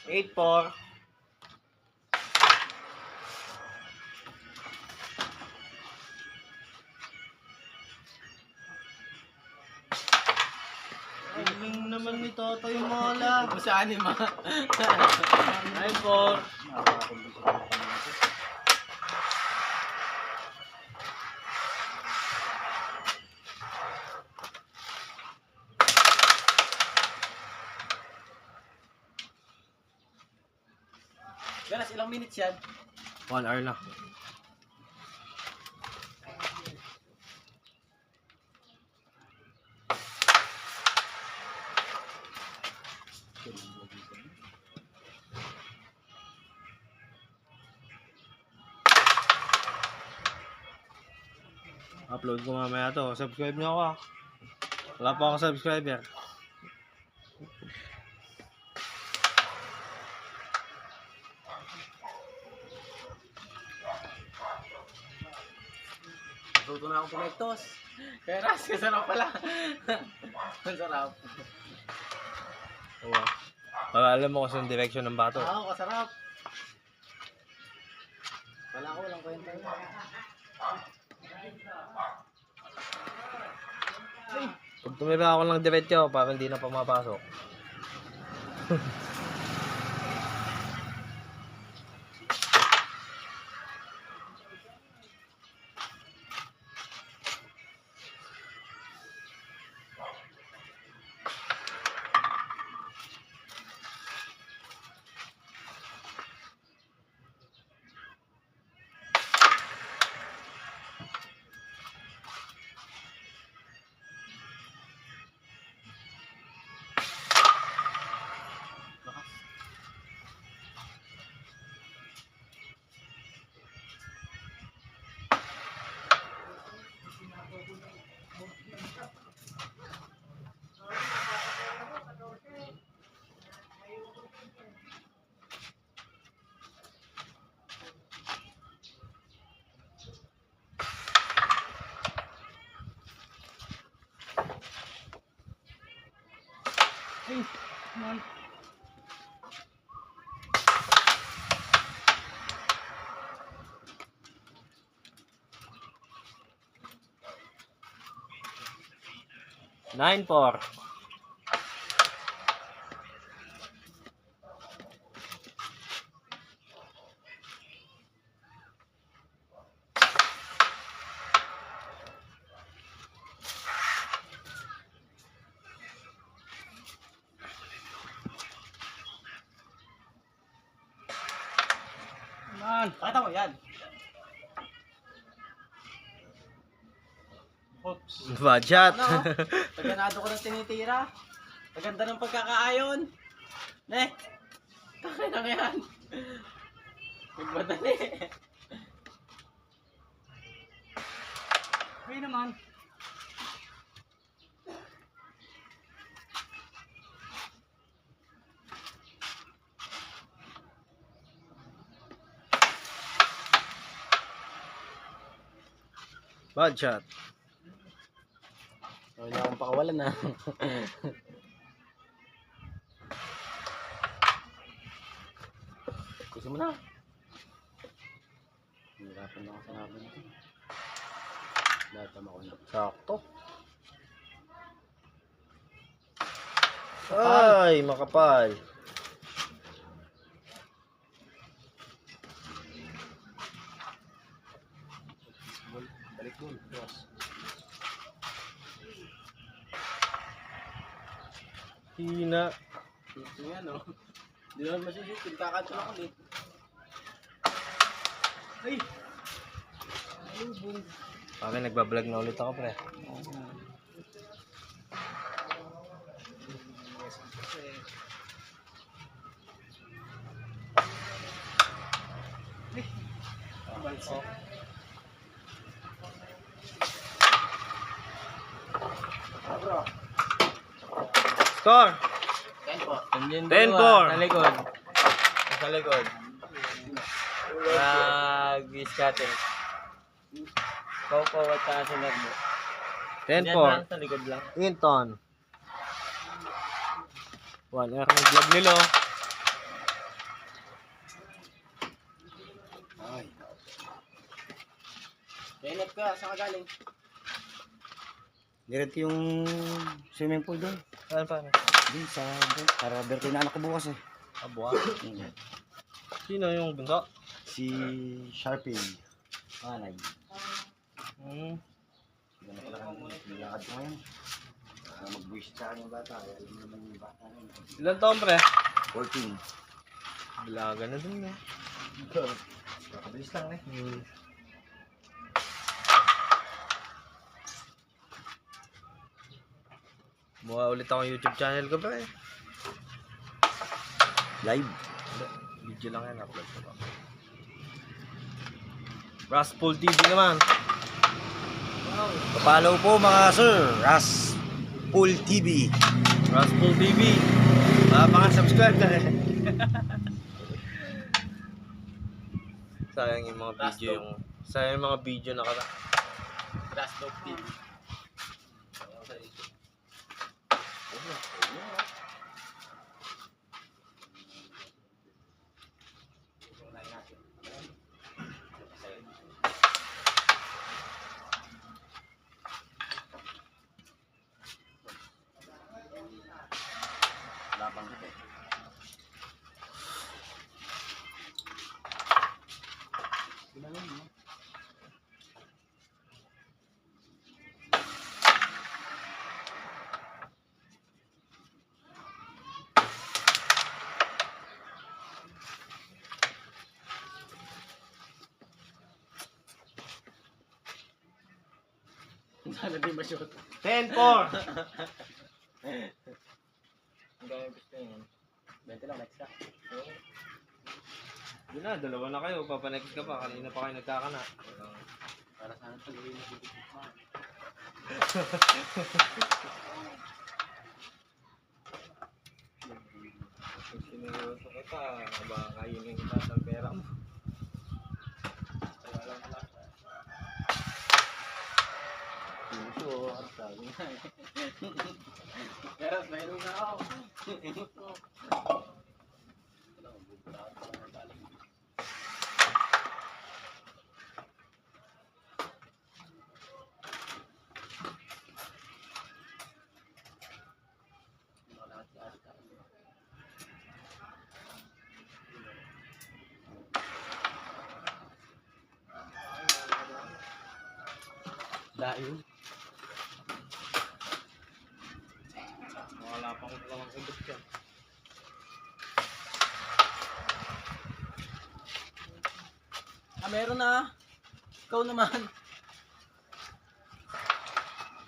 Eight, 4. Galing naman ni Toto yung mola. Ito sa anima. 9-4. Ganas, ilang minutes yan? 1 hour na. Upload ko mamaya to. Subscribe nyo ako ah. Wala pa ako subscriber. Tuto na akong pumektos. Kaya ras, kasarap pala. Kasarap. Oo. Para alam mo kung saan direction ng bato. Oo, kasarap. Wala ko, walang kwenta yun. Pag tumira ako ng diretso, para hindi na pumapasok. Ay, 9-4. agad. Oops. Bad shot. Ano? Taganado ko ng tinitira. Maganda ng pagkakaayon. Ne? Kaya na yan. Nagmadali. May naman. Bad shot. Wala akong pakawalan na. Kasi mo na. Hirapan na ako sa laban ito. Dahil tama ko na. Sakto. Ay, makapal. Balik mo. Cross. Hina. Ito yan, no? Hindi naman masisipin. Kakanto lang ulit. Ay! Okay, nagbablog na ulit ako, pre. Score! 10 po. 10-4. Sa likod. Sa likod. Nag-scatter. Pau-pau at saka sinagbo. 10-4. Sa likod lang. Inton. 1R ng vlog nila. Kainet ka, saan ka galing? Diretso yung swimming pool doon. Saan pa? Doon sa doon. Para birthday na anak ko bukas eh. Abwa. Sino yung bunso? Si Sharpie. Manay. Nilakad ko ngayon. Mag-wish sa akin yung bata. Alam mo naman yung bata ngayon. Ilan taon, pre? 14. Bilaga na dun, eh. Kakabilis lang eh. Buka ulit akong YouTube channel ko, pre. Live. Video lang yan, upload ko pa. Raspol TV naman. Follow po mga sir. Raspol TV. Raspol TV. Subscribe ka rin. Sayang yung mga video yung... Sayang yung mga video na kata. Grass Dog TV. Labang ito. Sana di ma-shoot. 10-4. Ang gaya gusto yun. 20 lang, next ka. Yun na, dalawa na kayo. Papanext ka pa. Kanina pa kayo nagkakana. Para sana pag-uwi na dito. Pag sinuyoso kita, baka kainin kita sa pera mo. Puso, ang sabi nga eh. Pero mayroon na ako. Dahil. Wala pa akong dalawang sagot yan. Kami meron na. Ikaw naman.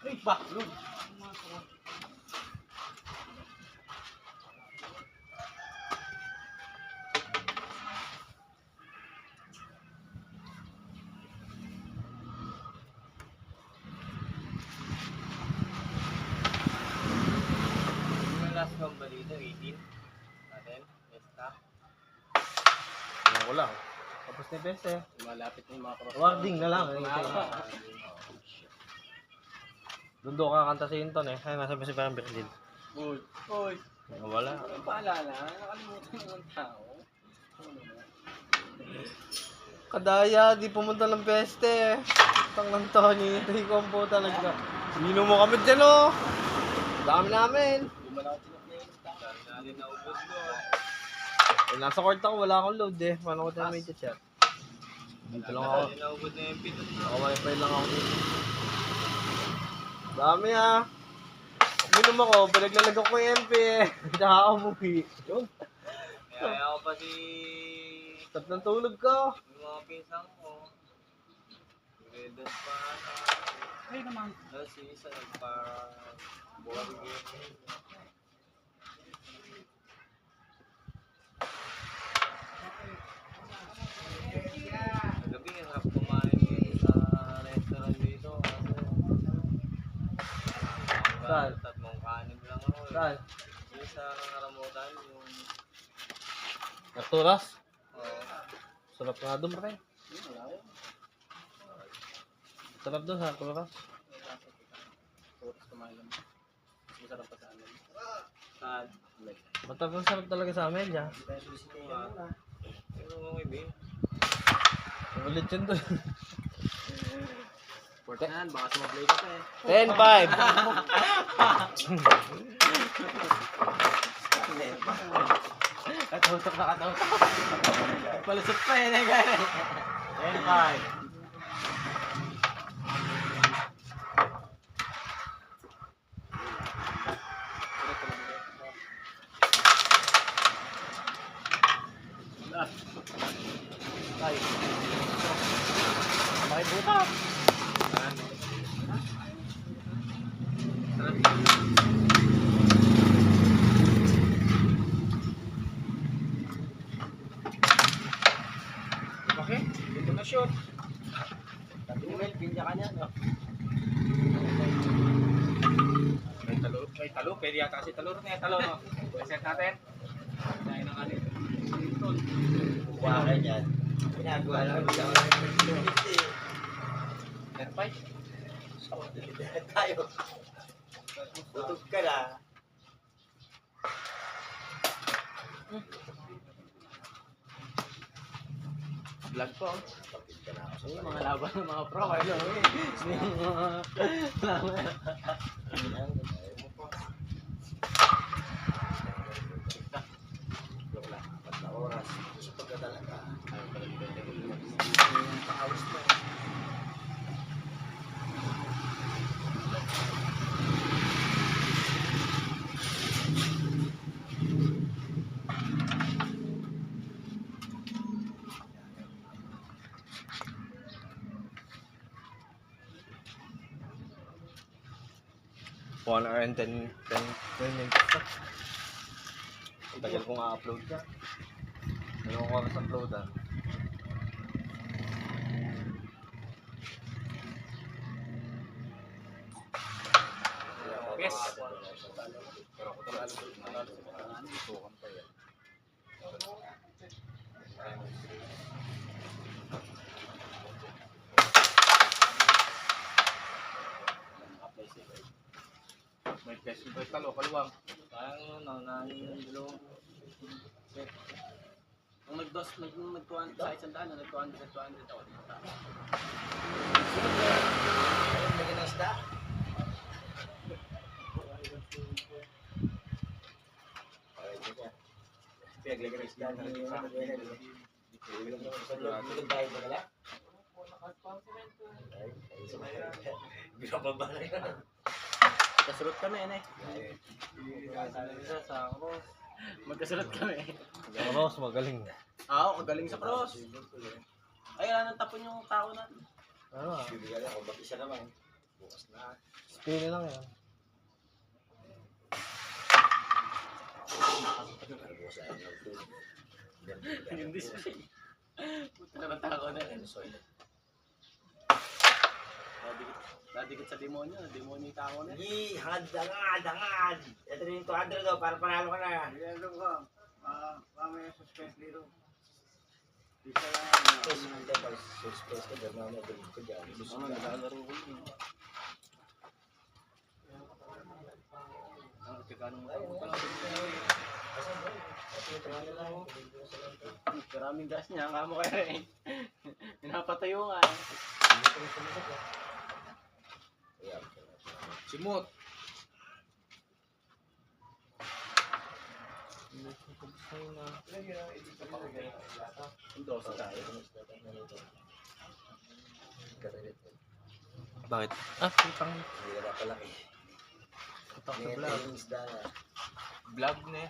Ay, backlog. Yung last one ba dito? 18? Natin? Besta? Ano ko lang. Tapos na best eh. Malapit na yung mga cross. Warding na lang. Doon ka kanta si Hinton eh. Ay, nasa ba si parang Berlin? Uy. Uy. Wala. Ang paalala, nakalimutan ng tao. Kadaya, di pumunta ng peste. Tang ng Tony, hindi ko ang puta nagka. Sino mo kami dyan oh. Dami namin. Dali na ubod ko. Eh, nasa court ako, wala akong load eh. Paano ko tayo may chat? Dito lang ako. Dali na ubod na yung pito. Ako wifi lang ako dito. Dami ah. Minom ako, pinaglalag ako yung MP eh. Tsaka ako umuwi. Yun. Kaya ako pa si... Tap ng tulog ko. Yung mga pinsang ko. Redos pa na. Ay naman. Tapos yung isa nagpa... Buwag game. Kagabi, ang harap kumain ngayon sa restaurant dito. Saan? Tatlong kanin lang ako. Saan? Yung sa Karamutan, yung... Arturas? Oh, Sarap nga doon, pre. Sarap doon sa Arturas. putos kumain lang. Masarap pa sa amin. Saan? Matapang sarap talaga sa amin, ya. Pero mga ibig. Ulit yun doon. Yan, baka sumablay ka pa eh. 10-5. Katutok na katutok. Palusot pa eh, gano'n. 10-5. Ay. Makibuta. Okay, dito na shoot. Tumel, pinya ka niya. No? May talo, pwede yata kasi talo. May talo, no? Reset natin. Dahil ng kanin. Kuha ka dyan. Ginagawa lang siya. Net fight. Tayo. Tutog ka na. Vlog po. Yung mga laban ng mga pro, ano eh. Yung mga laban. One hour and 10 minutes. Tagal kong upload ka. Dalawang oras upload ah. Yes. May test yung talo, kaluwang. Parang yung dalawang set. Ang nag-200 sa isang daan, nag-200 ako. Magkasulot kami, eh. Sa cross. Magkasulot kami. Ross, magaling. Oo, kagaling sa cross. Ay, wala nang tapon yung tao natin. Ano ah? Bibigyan ako, ba't isa naman? Bukas na. Spin lang yan. Bukas na yan. Yung display. Puta naman tao na yan. Dadikit sa demonyo. Demonyo yung tao na. Hindi, hangad. Ito rin yung 200 daw, para panalo ka na. Alam ko, mamaya suspense dito. Suspense ka, dahil mamaya galing ko dyan. Naglalaro ko yun. Maraming gas niya, kamo kaya rin. Pinapatayo nga. Simot. Ito, sa tayo. Bakit? Ah, putang. Hindi ka na pala eh. Putak sa Ngayon vlog. yung isda na. Vlog na eh.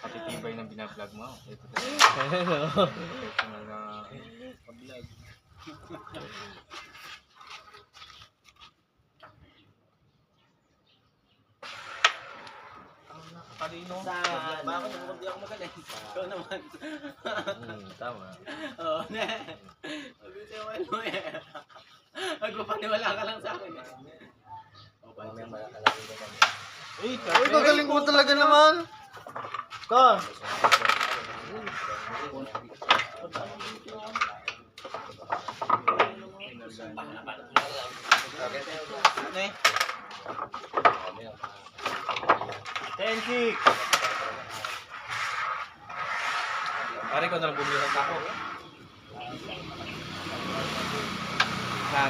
Patitibay ng binablog mo. Ito personal na vlog. Kalino. Bakit naman di ako magaling? Ikaw naman. Tama. Oo, ne. Sabi sa'yo, ano eh. Magpapaniwala ka lang sa akin eh. Mamaya malakalaki naman. Uy, magaling mo talaga naman. Ka. Ne? Tenchik. Pare ko na lang bumili ng tako.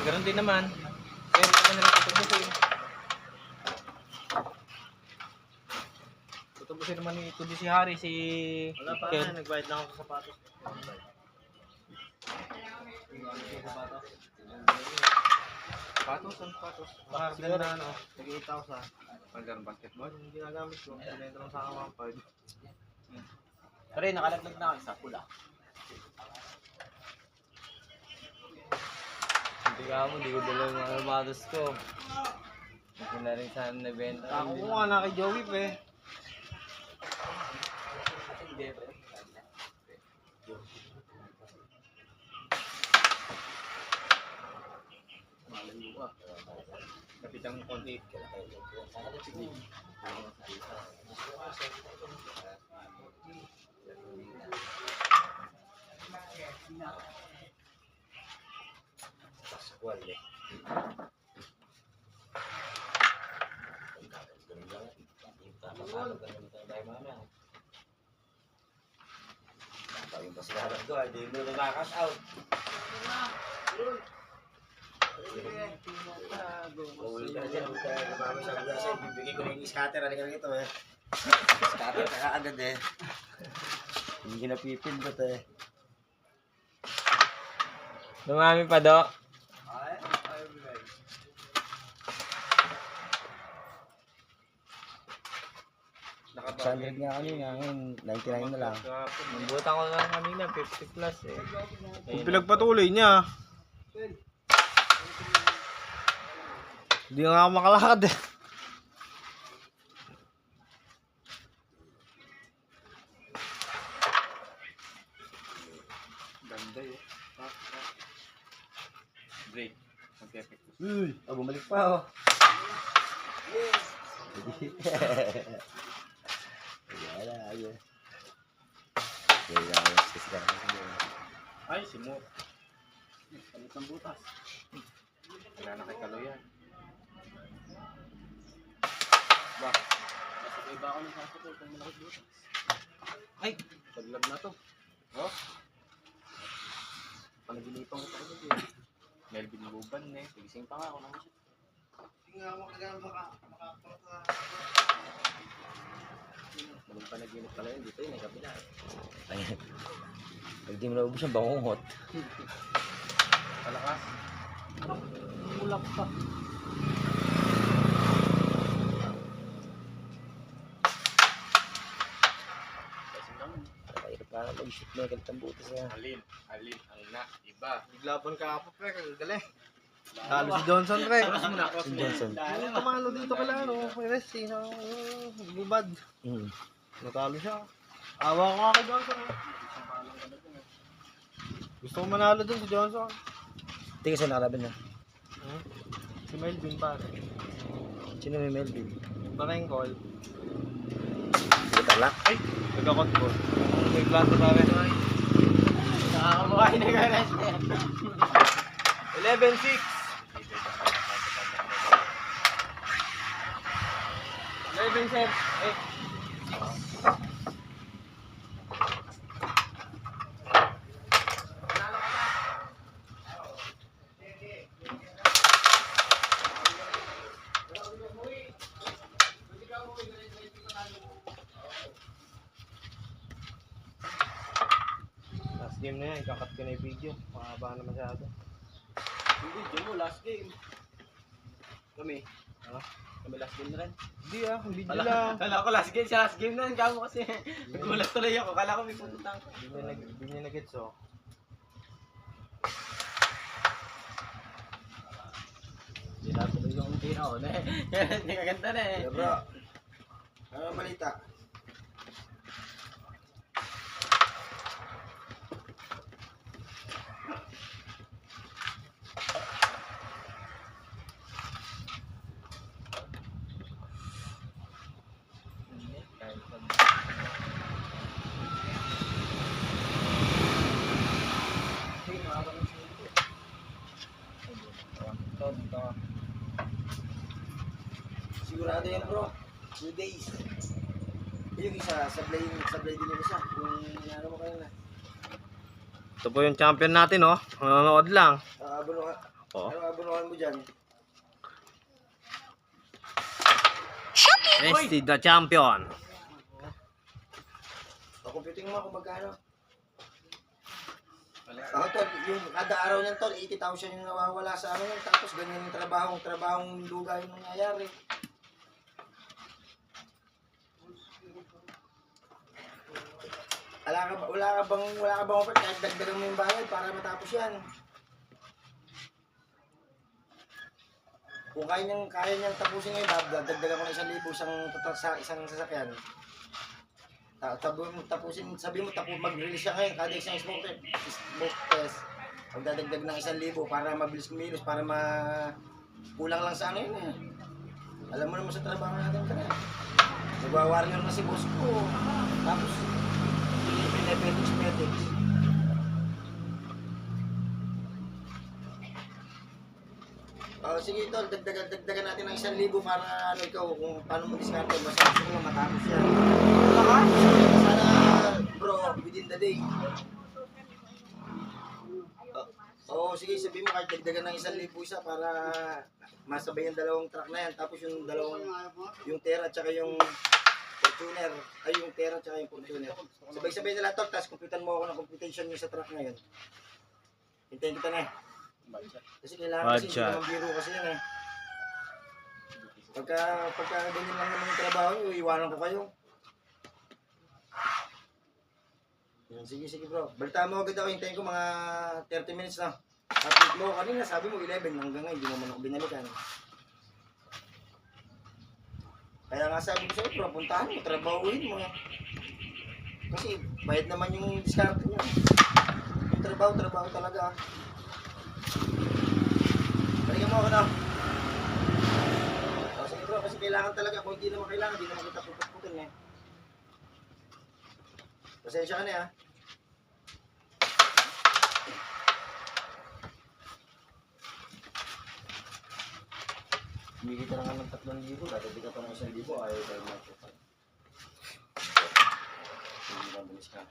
Ganun din naman. Pero naman na rin tutubusin. Tutubusin naman ni kundi si Harry, si Wala pa Ken. na, nagbayad lang ako sa sapatos. Patos, ang patos. Baka siguro na ano, nag-8,000. Pagkaroon basketball. Yung ginagamit ko, binenta lang sa akin 1,500. Pare, nakalaglag na ako sa pula. Hindi ka mo, hindi ko dala yung mga almados ko. Hindi na rin sana nabenta. Ako ko nga na kay Joey pa eh. Kapitang konti. Pascual eh. Papalo ka naman tayo mamaya. Tapos yung pasigalan ko, hindi mo na nakakas out. Mahuli ka na dyan, huwag tayo namamay sa bulasa. Bibigay ko na yung scatter, halika na ito eh. Scatter ka kaagad eh. Hindi ka napipindot eh. Dumami pa, Do. $600 nga kanina, ngayon 99 na lang. Nambutan ko lang kanina, 50 plus eh. Kung pinagpatuloy niya. Hindi nga ako makalakad eh. Ganda eh. Break. Mag-effect. Uy, bumalik pa oh. Wala, ayun. Ay, simot. Palit ng butas. Wala na kay Kaloyan. Ba? Kasi may iba ako ng sasakot kung malaki butas. Ay, taglag na to. Oh, Panaginipan ko pa ito din. Melvin Luban eh. Tigising pa nga ako naman siya. Maling panaginip pala yun dito yun, ay kabila. Ayan. Pag di mo naubos yung bangungot. Palakas. Ulap pa. Kasi lang. Nakahirap pa naman Isip na galit ang butas niya. Alin, ang na, iba. Biglaban ka po, pre. Galing. Talo si Johnson, pre. Si Johnson. Yung tumalo dito kala, ano, Perez, bubad. Natalo siya. Awa ko nga kay Johnson. Gusto ko manalo dun si Johnson. Hindi kasi nakalaban niya. Si Melvin, pare. Sino may Melvin? Barengkol. Talak. Ay, nagkakot ko. May klase, pare. Nakakabuhay na ganas. 11-6. 11-7. Last game na yan, ikakat ko na yung video. Mahaba na masyado. Hindi, dyan mo, last game. Kami. Ha? Kami last game na rin. Hindi video lang. Kala ko last game, siya last game na rin. Kamo kasi, nagulat tuloy ako. Kala ko may pupunta ko. Hindi niya nag-gets, oh. Hindi na tuloy yung tira ko na eh. Hindi kaganda na eh. Bro, ano balita? Sigurado yan bro, 2 days. Yung isa, sablay din yung isa. Yung ano mo kanina. Ito po yung champion natin, oh. Manonood lang. Abunuhan. Oh. Ano abunuhan mo dyan? Messi, the champion. Computing mo kung magkano. Ako tol, yung kada araw niyan tol, 80,000 yung nawawala sa ano yun. Tapos ganyan yung trabahong luga yung nangyayari. Wala ka bang offer kahit dagdagan mo yung bayad para matapos yan. Kung kaya niyang tapusin ngayon, dagdagan mo ng 1,000 isang sasakyan. Sabi mo, mag-release siya ngayon, kada isang smoke test. Magdadagdag ng 1,000 para mabilis kumilos, para kulang lang sa ano yun eh. Alam mo naman sa trabaho natin ka na. Nagwa-warrior na si boss ko. Tapos, Pinepetics. Sige tol, dagdagan natin ng 1,000 para ano ikaw, kung paano mo diskarte, basta gusto mo matapos yan. Sana bro, within the day. Sige, sabihin mo kahit dagdagan ng 1,000 isa para masabay yung dalawang truck na yan. Tapos yung Terra at saka yung Fortuner, yung Terra at saka yung Fortuner. Sabay-sabay na lahat tol, tapos computan mo ako ng computation nyo sa truck na yun. Hintayin kita na eh. Kasi kailangan kasi, hindi naman biro kasi yan eh. Pagka ganyan lang naman yung trabaho nyo, iwanan ko kayo. Sige bro. Balitaan mo agad ako, hintayin ko mga 30 minutes na. Update mo kanina, sabi mo 11 hanggang ngayon, hindi naman ako binalikan. Kaya nga sabi ko sa'yo, bro, puntahan mo, trabahuin mo. Kasi bayad naman yung discount nyo. Yung trabaho talaga. Balikan mo ako na. Sige bro, kasi kailangan talaga. Kung hindi naman kailangan, hindi naman kita puput-putin eh. Pasensya ka na ha. Hindi kita na nga ng 3,000, dati ka pa ng 1,000, ayaw tayo magpupan. Hindi ba bilis ka?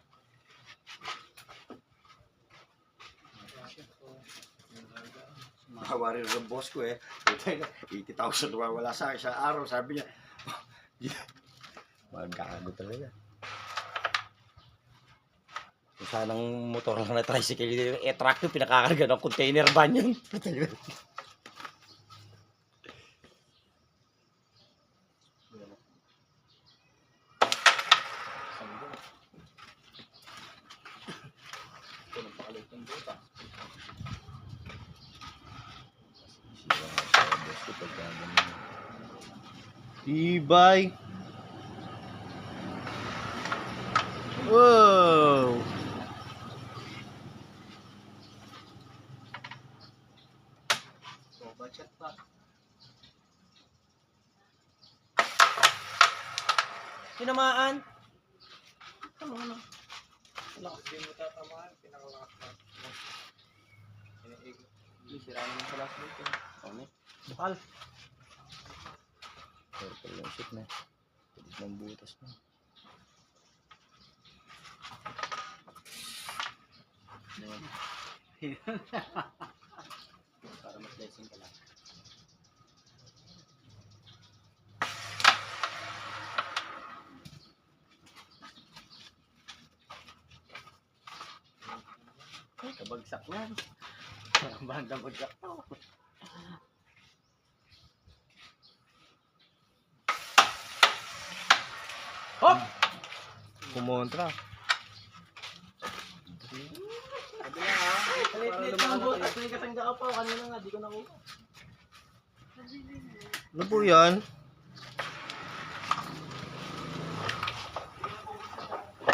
Mawari ng boss ko eh. 80,000 wala sa akin sa araw. Sabi niya, magkakago talaga. Kung sanang motor na tricycle, truck yung pinakakarga ng container van yun. gusto pag ganun. Ibay. Wow. So, budget pa. Tinamaan. Tama na. Lakas din mo tatamaan. Pinakalakas pa. Hindi, sira naman sa last week. Ano? Bukal. Purple yung shoot na. Pwede ng butas na. Para mas blessing ka lang. Ay, kabagsak na. Bandang bagsak to. Hop! Kumontra. Sabi na ha. Palit-lit ng boat at may katangga ka pa. Kanina nga, di ko nakuha. Ano po yan?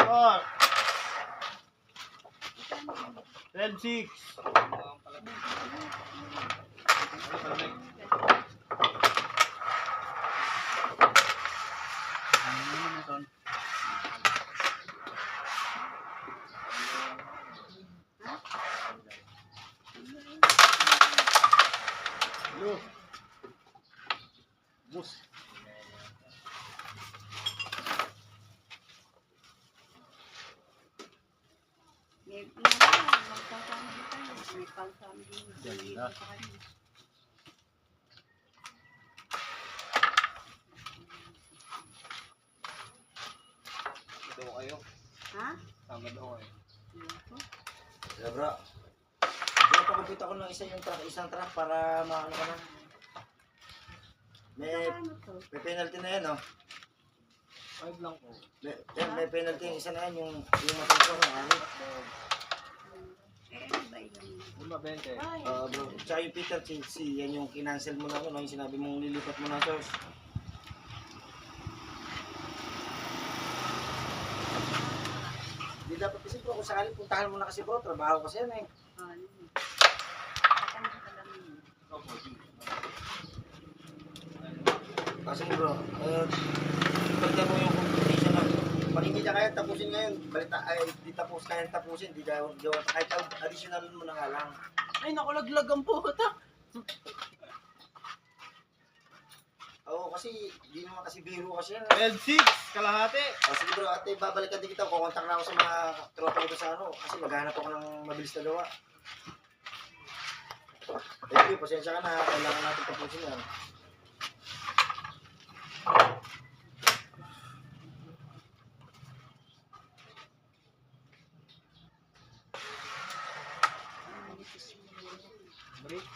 Ah! 12-6. Hello. Bus. May magkakama tayo. May pagkama din. Ganda. Ito kayo. Ha? Tama daw kayo. Kaya bro, pinapakumpita ko ng isang truck para maano ka na. Ano to? May penalty na yan, oh. 5 lang po. May penalty yung isa na yan, yung matangko na ano. Eh, ano ba yun? 5-20. Ay, Bro, tsaka yung Peter Chelsea, yan yung kinancel mo na ano, yung sinabi mong lilipat mo na source. Hindi dapat kasi bro, kung sakali puntahan mo na kasi bro, trabaho kasi yan eh. ano yun? Patanda ka lang yun. Kasi bro, pagka mo yung competition na, pag hindi ka kaya tapusin ngayon, balita ay di tapos kaya tapusin, di daw kahit additional mo na nga lang. Ay, nakulaglag ang puta. Oo, kasi di naman kasi biro kasi yan. 12-6. Kalahati. Sige bro, ate, babalikan din kita. Kukontak na ako sa mga tropa ko sa ano, kasi maghanap ako ng mabilis na gawa. Thank you, pasensya ka na. Kailangan natin tapusin yan. Break.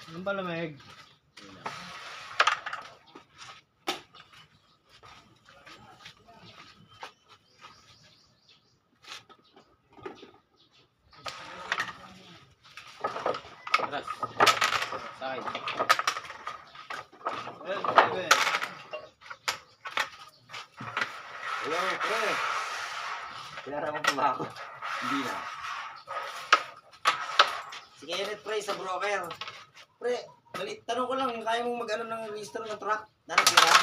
Anong palamig? Atras. Side. 12-7. Hello, pre. Pinara mo pa ako. Hindi na. Si Kenneth, pre, sa broker. Pre, tanong ko lang, kaya mong mag-ano ng register ng truck? Pira?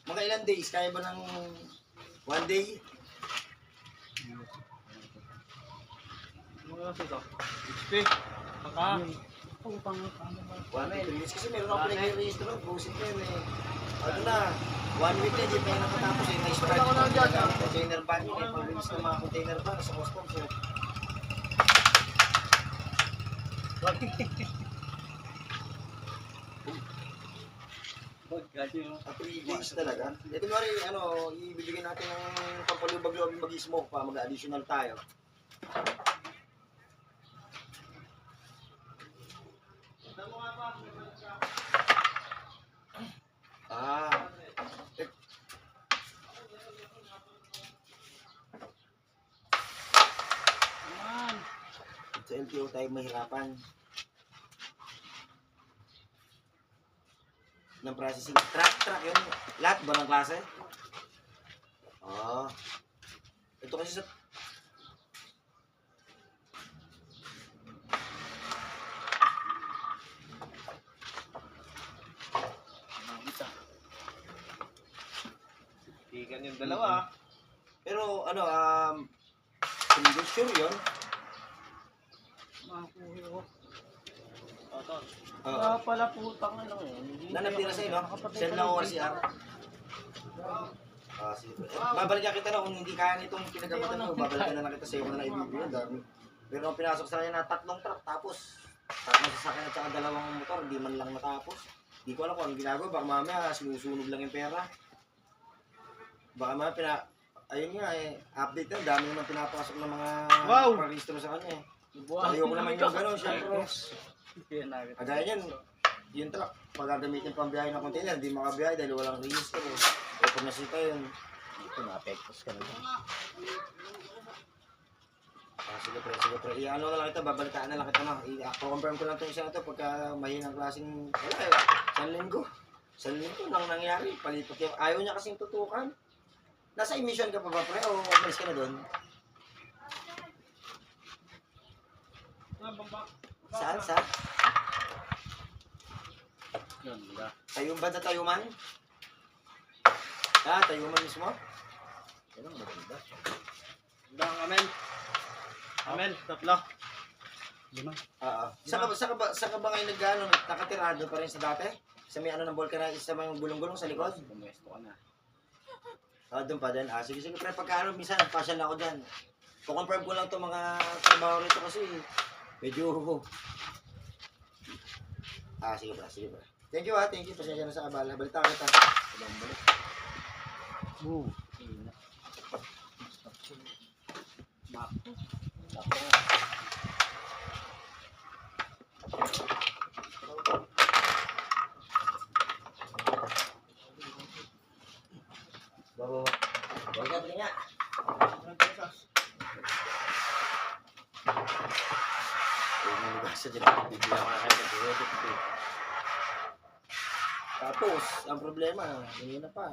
Mga ilang days? Kaya ba ng 1 day? Ano kasi ito? HP. Baka. 1 day, 3 days. Kasi meron ako pinag-register ng busit ko yun eh. Ano na, 1 week na, di pa yung nakatapos eh. Na-start ko na container van yun eh. Pag-release ng mga container van sa customs eh. 3 days talaga. Ito nga rin, ano, ibibigay natin ng pampalubag-lubag mag-smoke pa, mag-additional tayo. Ah. Sa LTO tayo mahirapan. Ng processing. Track yun. Lahat ba ng klase? Ah. Ito kasi sa... Tigan yung dalawa. Pero ano, hindi sure yun. Oo. Pala putang ano yun. Nanapira sa'yo, no? Send lang ako RCR. Sige. Babalikan kita na kung hindi kaya nitong pinagabatan mo. Babalikan na lang kita sa'yo na ibibigyan. Dami. Pero nung pinasok sa kanya na 3 truck, tapos 3 sasakyan at saka 2 motor, hindi man lang matapos. Hindi ko alam kung anong ginagawa. Baka mamaya sinusunog lang yung pera. Baka mamaya ayun nga update na. Dami naman pinapasok ng mga parehistro sa kanya Ayoko naman yung gano'n, syempre. Kagaya yan, yung truck, magagamitin pang biyahe ng container, hindi makabiyahe dahil walang register. Pag nasita yun, dito na-apektos ka na lang. Sige pre. Ano na lang ito, babalitaan na lang kita na. I-confirm ko lang itong isa na ito pagka mahinang klaseng, wala San linggo nang nangyari, palipat yung, ayaw niya kasing tutukan. Nasa emission ka pa ba pre o umalis ka na doon? Saan? Tayuman na tayuman? Tayuman mismo? Yan ang maganda. Amen. Tatlo. 5. Saka ba ngayon nakatirado pa rin sa dati? Sa may ng volcano, isa may gulong-gulong sa likod? Pumesto ka na. Doon pa din. Sige pre, pagka minsan nagpasyal na ako dyan. Kukonfirm ko lang itong mga trabaho rito kasi medyo... Sige pre. Thank you. Pasensya na sa abala. Balita kita. Balik nga. Tapos, ang problema, hindi na pa.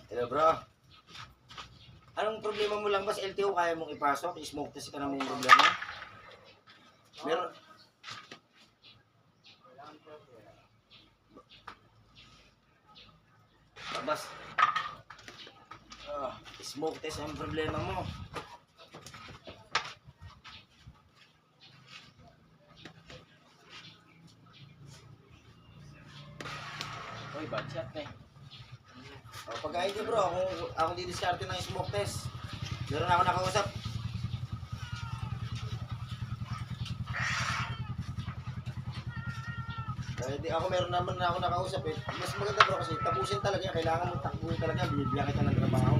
Hello bro. Anong problema mo lang ba sa LTO? Kaya mong ipasok? I-smoke test ka naman yung problema? Meron. Bas. Smoke test ang problema mo. Uy, bad shot na Pagka hindi bro, ako didiskarte ng smoke test. Meron ako nakausap. Hindi ako meron naman na ako nakausap Mas maganda bro kasi tapusin talaga yan. Kailangan mo takbuhin talaga. Binibigyan kita ng trabaho.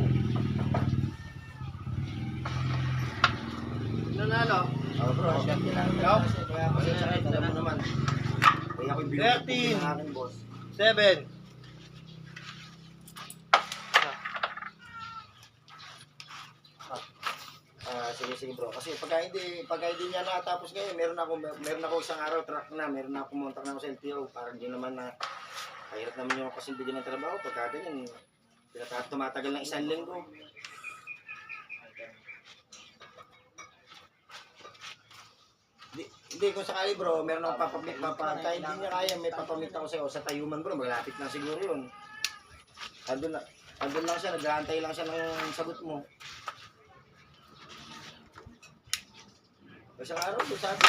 Nanalo. Bro, kailangan talaga kasi. Kaya pasensya kahit alam mo naman. Kaya ako'y binibigyan ng aking boss. 7. Sige bro. Kasi pagka hindi niya natapos ngayon, meron ako isang araw truck na, meron ako montak na ako sa LTO para hindi naman na kahirap naman yung kasi bigyan ng trabaho pagka ganyan. Tumatagal ng 1 linggo. Hindi kung sakali bro, meron akong papamit kahit hindi niya kaya, may papamit ako sa'yo sa tayuman bro, malapit lang siguro yun. Andun lang siya, nag-aantay lang siya ng sagot mo. Isang araw doon sa atin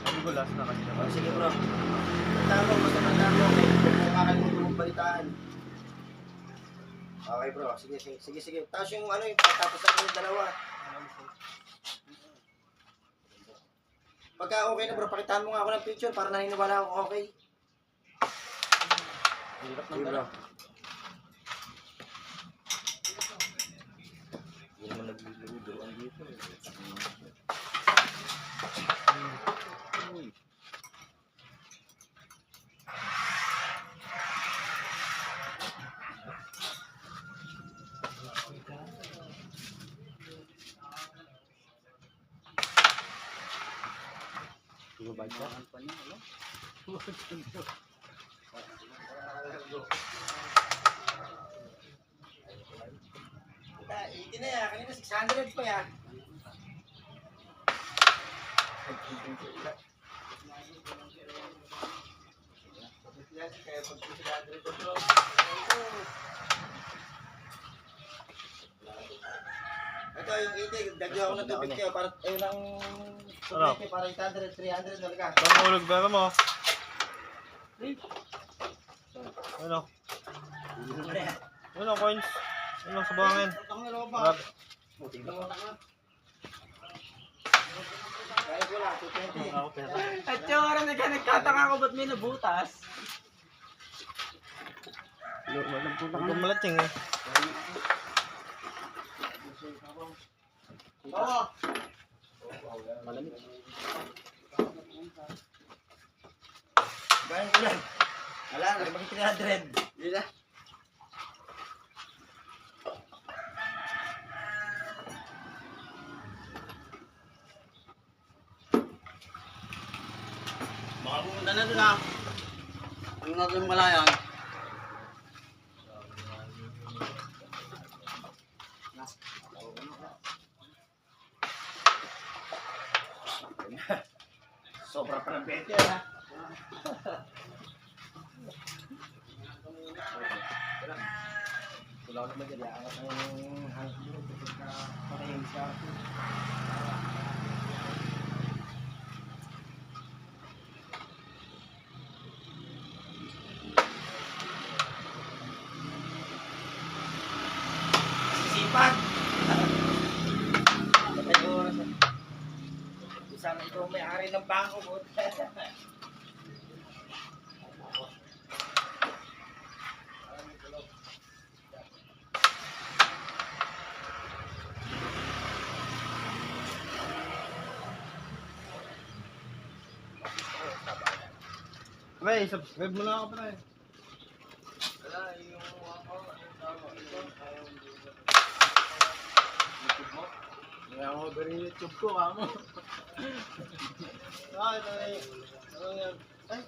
Ang gulas na kasi naman. Sige bro. Basta tanda mo, kung kakalimutan mong balitaan. Okay bro, sige. Tapos yung ano, yung patapos na yung dalawa. Pagka okay na bro, pakitaan mo nga ako ng picture para naniniwala ako okay. Hirap Sige bro. Hindi naman nagluluduan dito. Hindi na yan, kanina 600 pa yan. Ito yung 80, dagdag ako ng tubig kayo para ayun ang tubig para 800, 300 talaga. Pangulog ba mo? Ano? Ano coins? Ano sa buhangin? Marami. Kaya ko lang, 220. At yung oras nagkataka ko ba't may nabutas? Huwag kang malating eh. Oo. Gaya ko lang. Wala, nagpagin 300. Hindi na. Baka pumunta na doon ah. Ang natin malayan. Sobra pa ng 20 ha. Wala ko naman dyan. Angat ang hangin dito. Patay yung scarf. Sipag! Patay ko oras. Sana ito may-ari ng bangko mo. Wey, subscribe mo na ako pa eh. Wala, yung ako, anong tawag ito? YouTube mo? Kaya ako rin YouTube ko kamo. Ah, ito na eh. Ano yan? Ay!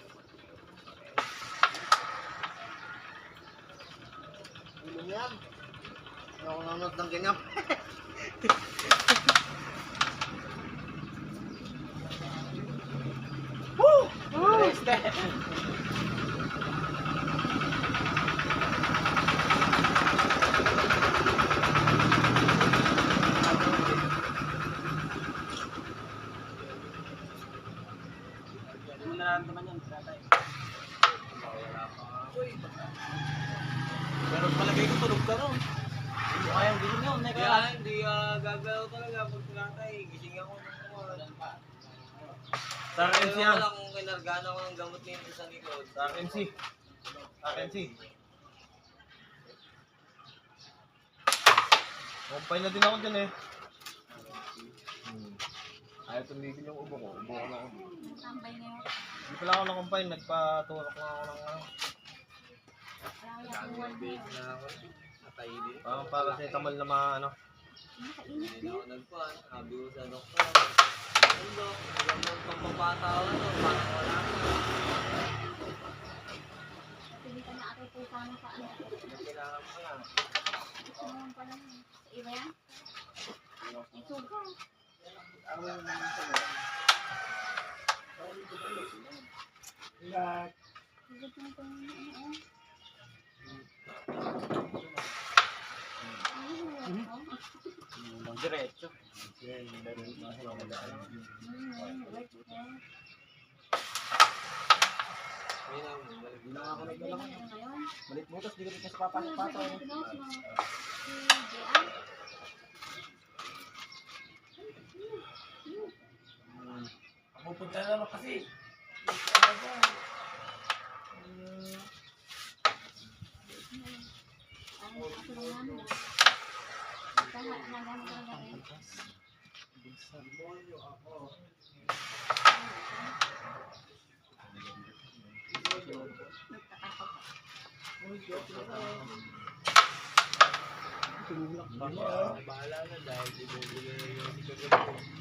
Ilong yan. Hindi ako nanonood ng ganyan. Hindi mo nararamdaman yan, tatay. Pero palagay ko tulog ka ron. Hindi mo kayang gawin yun. Kaya hindi gagalaw talaga pag tinatay. Gising ako ng oras. Sa akin Kaya siya. wala kung kinargaan ako ng gamot nito sa likod. Sa akin si. Sa akin si. Kumpay na din ako dyan eh. Ayaw tumigil yung ubo ko. Ubo ko na ubo. Tambay na yun. Hindi pala ako nakumpay. Nagpatulak na ako ng ano. Kaya buwan na yun. Na ako. Natay din. Parang para sa tamal na mga ano. Nakainit Hindi na na ako yun. nagpuan. Sabi ko sa doktor. Ang dok, hanggang pambabata ako na to. Parang wala ko. Pili ka na ako po sana sa ano. Kailangan ko lang. Gusto mo pa lang yun. Sa iba yan? May sugaw. Sugat mo ito yung ano. Diretso. Wait, May nang Hindi na ako nagdala ko. Ngayon, Malit butas, di ko rin kasi papasok-pasok. Pupunta na naman kasi. Bahala na dahil bumibili na yung si Kagabi.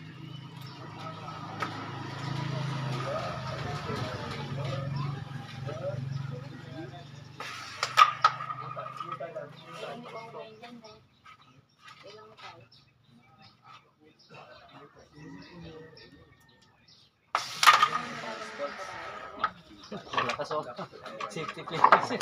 Wala ka so. Safety clearance.